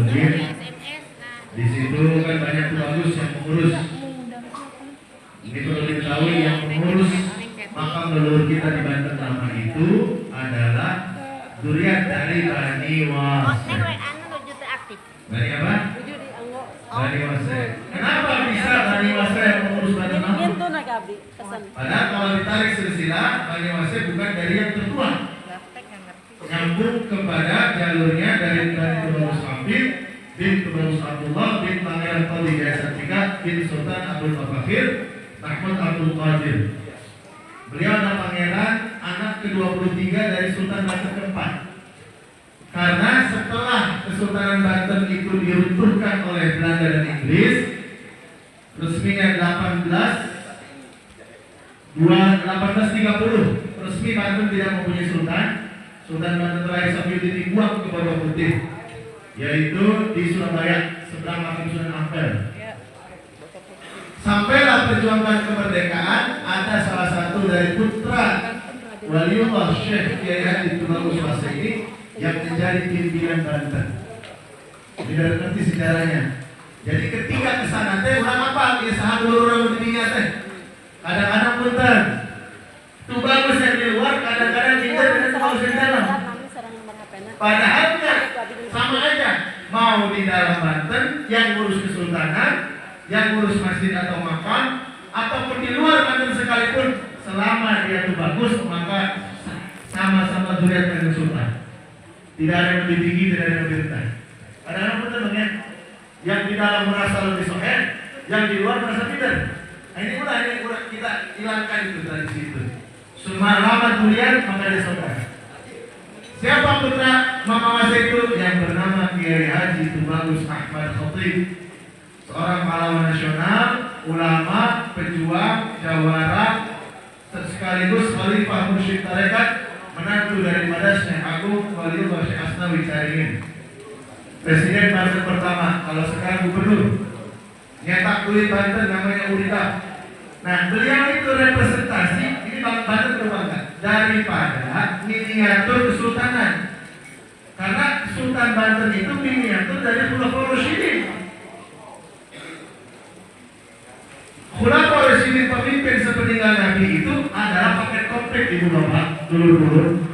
Mungkin di situ kan banyak tuh bagus yang mengurus. Ini perlu diketahui yang mengurus makam leluhur kita di Banten lama itu adalah zuriat dari Bani Wasek. Bani apa? Bani Wasek. Kenapa bisa Bani Wasek yang mengurus Banten lama? Padahal kalau ditarik silsilah, Bani Wasek bukan dari yang tertua, nyambung kepada jalurnya dari Bani Tubagus Hamid bin Tubagus Abdullah bin Pangeran Qadi Jaya Satika bin Sultan Abdul Fakir Mahmud Abdul Qadir. Beliau adalah pangeran anak ke-23 dari Sultan Banten keempat. Karena setelah Kesultanan Banten itu diruntuhkan oleh Belanda dan Inggris, resminya 1830 resmi Banten tidak mempunyai sultan. Sultan Banten terakhir Safiuddin dibuang ke Bawah Putih, yaitu di Surabaya sebelah makam Sunan Ampel. Sampailah perjuangan kemerdekaan, ada salah satu dari putra Waliullah Syekh Kiai Haji Tubagus Wasek ini yang menjadi pimpinan Banten. Tidak ngerti sejarahnya. Jadi ketika kesana teh ulang apa? Ya saham orang dirinya teh. Kadang-kadang punten. Tubagus yang di luar, kadang-kadang kita dengan Tubagus yang di dalam. Padahal sama aja. Mau di dalam Banten yang ngurus kesultanan, yang ngurus masjid atau makam, ataupun di luar Banten sekalipun, selama dia itu bagus, maka sama-sama zuriat dengan sultan. Tidak ada yang lebih tinggi, tidak ada yang lebih rendah. Kadang-kadang betul ya, yang di dalam merasa lebih sohen, yang di luar merasa tidak. Nah, ini udah kita hilangkan itu tradisi itu. Semua lama zuriat maka dia saudara. Siapa putra Mama Wasek itu? Yang bernama Kiai Haji Tubagus Ahmad Khatib, seorang pahlawan nasional, ulama, pejuang, jawara, sekaligus khalifah mursyid tarekat, menantu daripada Syekh Agung Waliullah Syekh Asnawi Caringin, Presiden Banten pertama, kalau sekarang gubernur, nyetak kulit Banten namanya Urita. Nah, beliau itu representasi, ini Banten terbangga, daripada miniatur kesultanan. Karena Sultan Banten itu miniatur dari Khulafaur Rasyidin. Khulafaur Rasyidin pemimpin sepeninggal Nabi itu adalah paket komplit ibu bapak, dulu-dulu.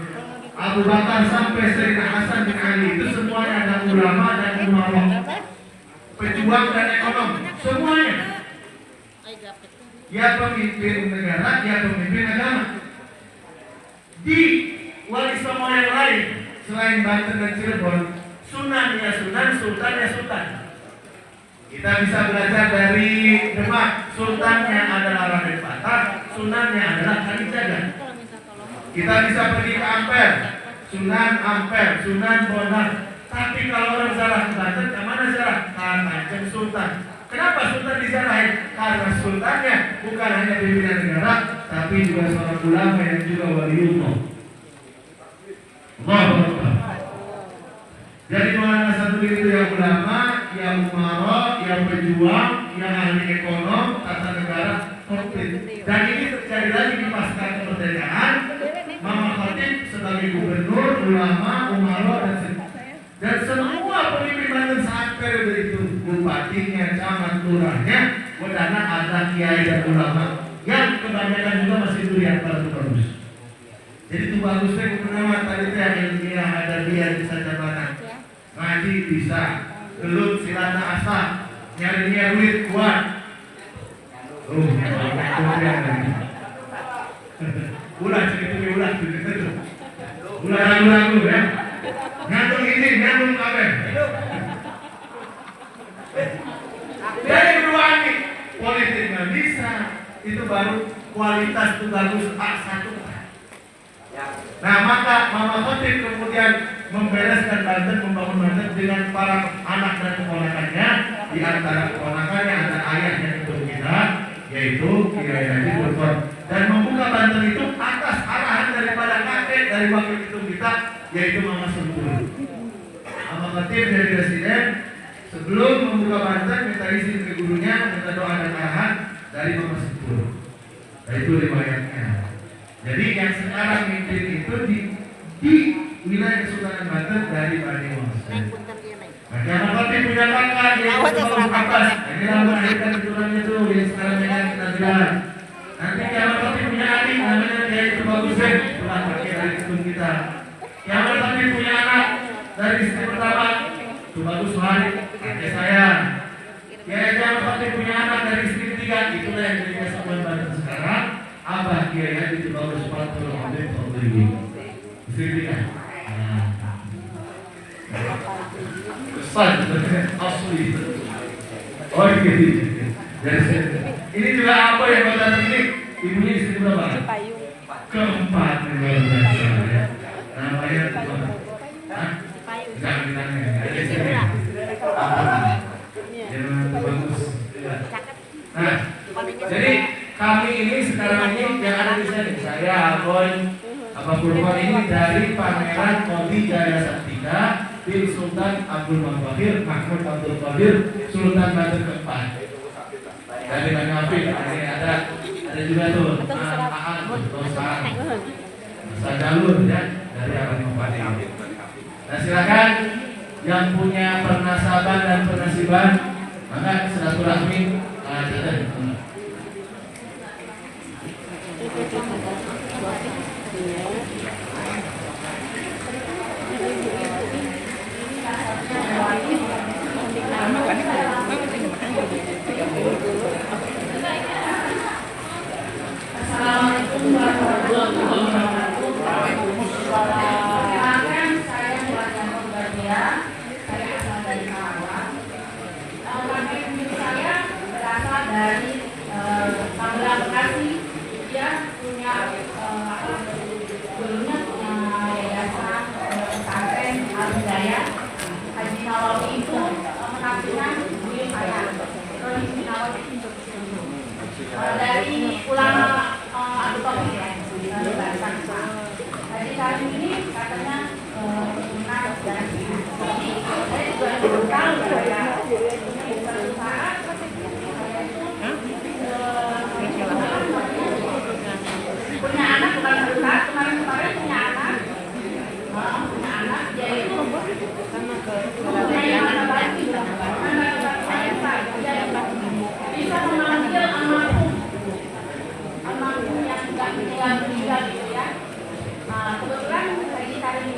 Abu Bakar sampai Sayyidina Hasan bin Ali itu semuanya ada ulama dan umarok, pejuang dan ekonom, semuanya. Dia pemimpin negara, dia pemimpin agama. Di Wali Songo yang lain selain Banten dan Cirebon, Sunan ya Sunan, Sultan ya Sultan. Kita bisa belajar dari Demak, sultannya adalah Raden Patah, sunannya adalah Kalijaga. Kita bisa pergi ke Ampel, Sunan Ampel, Sunan Bonang. Tapi kalau orang zarah ke Banten, ke mana zarah? Kanjeng Sultan. Kenapa Sultan dizarahin? Karena sultannya bukan hanya pimpinan negara, tapi juga seorang ulama yang juga waliullah. Allahu Akbar. Jadi mana satu itu yang ulama, yang umara, yang pejuang, yang ahli ekonom, tata negara, komplit. Dan ini terjadi lagi di pasca kemerdekaan. Mama Khatib sebagai gubernur, ulama, umara, dan semua pemimpin Banten saat periode itu, bupatinya, camat, lurahnya, wadana ada kiai dan ulama yang kebanyakan juga masih zuriat para Tubagus. Jadi Tubagus itu pertama tadi itu yang ilmiah ada dia bisa jabatan. Ngaji bisa, gelut silata asa, nyari duit kuat. Ulah cerita ulah itu. Ulah ragu-ragu ya. Ngantung ini, ngantung kabeh. Dari kedua ini politik nggak bisa, itu baru kualitas Tubagus A1. Nah maka Mama Khatib kemudian membereskan Banten, membangun Banten dengan para anak dan keponakannya. Di antara keponakannya ada ayahnya itu kita, yaitu Kiai Haji Burkon, dan membuka Banten itu atas arahan daripada kakek dari wakil ketum kita, yaitu Mama Sempur. Mama Khatib dari presiden sebelum membuka Banten minta izin ke gurunya, minta doa dan arahan dari Mama Sempur. Nah, itu riwayatnya. Jadi yang sekarang mimpin itu di wilayah Kesultanan Banten dari Bani Wasek. Maka Mama Khatib punya kakak dia itu bagus atas. Ini lah melahirkan keturunannya tuh yang sekarang yang kita bilang. Nanti kiamat tapi punya adik namanya dia itu bagus deh. Itulah pakai dari ketun kita. Kiamat tapi punya anak dari istri pertama itu bagus hari kakek saya. Kiamat tapi punya anak dari istri ketiga itulah yang jadi kesatuan badan sekarang. Abah kiai itu bagus sepatu Habib Fadli. Istri ketiga. Kesan asli. Oh gitu. Ini juga apa yang badan ini? Ibunya istri berapa? Keempat luar biasa ya. Namanya Hah? Jangan ditanya. Ada sini. Jangan bagus. Nah, jadi kami ini sekarang ini yang ada di sini saya Aboy Abah Purwan ini dari Pangeran Kodi Jaya Saktika bin Sultan Abdul Mahfir Mahmud Abdul Qadir Sultan Banten keempat. Dari Banyuapi ini ada juga tuh Aan Dosan Sajalur ya dari Arab Bupati. Nah silakan yang punya pernasaban dan pernasiban maka silaturahmi Assalamualaikum warahmatullahi wabarakatuh. Perkenalkan saya Muhammad Mubadia. Saya asal dari Karawang. Kami saya berasal dari Tangerang Bekasi. Dia punya dulunya punya yayasan pesantren Al-Hidayah. Haji Nawawi itu menampilkan beliau saya. Haji Nawawi dari ulama Abu Bakar ya, dari Banten. Jadi kali ini katanya benar dan jadi saya juga belum tahu saya punya perusahaan punya anak bukan perusahaan kemarin punya anak dia itu punya anak lagi bisa memanggil almarhum yang sudah meninggal gitu ya. Kebetulan saya di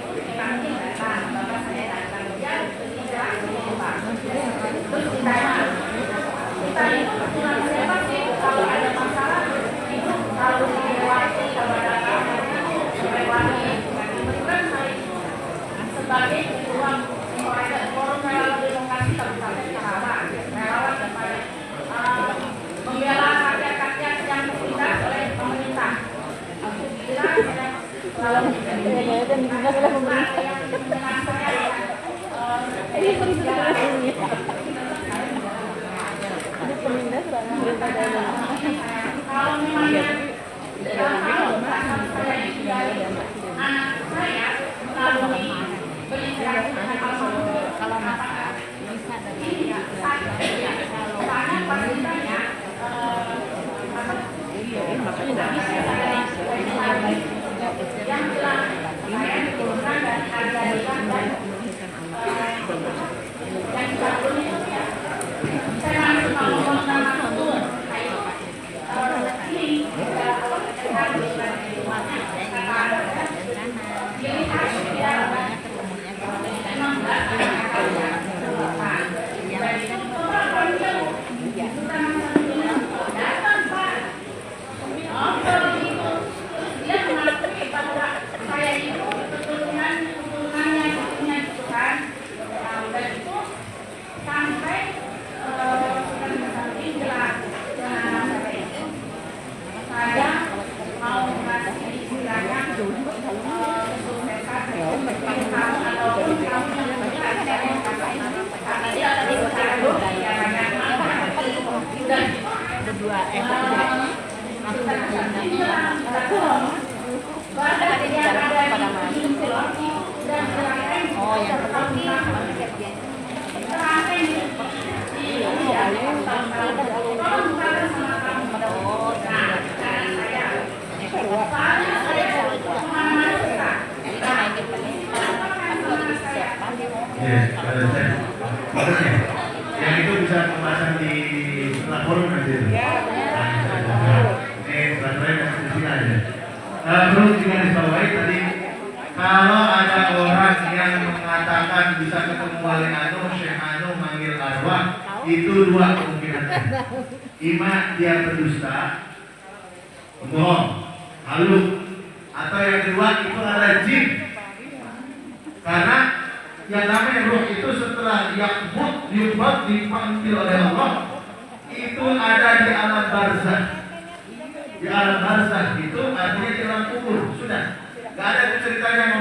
ya. Yang itu bisa pembahasan di setelah forum nanti. Baterai masih di sini aja. Terus dengan dibawahi tadi, kalau ada orang yang mengatakan bisa ketemu wali anu, syekh anu, manggil arwah, itu dua kemungkinannya. Ima dia berdusta, bohong, halus, atau yang kedua itu ada jin. Karena yang namanya ruh itu setelah yakbut, dipanggil oleh Allah, itu ada di alam barzakh. Di alam barzakh itu artinya di alam kubur, sudah. Gak ada ceritanya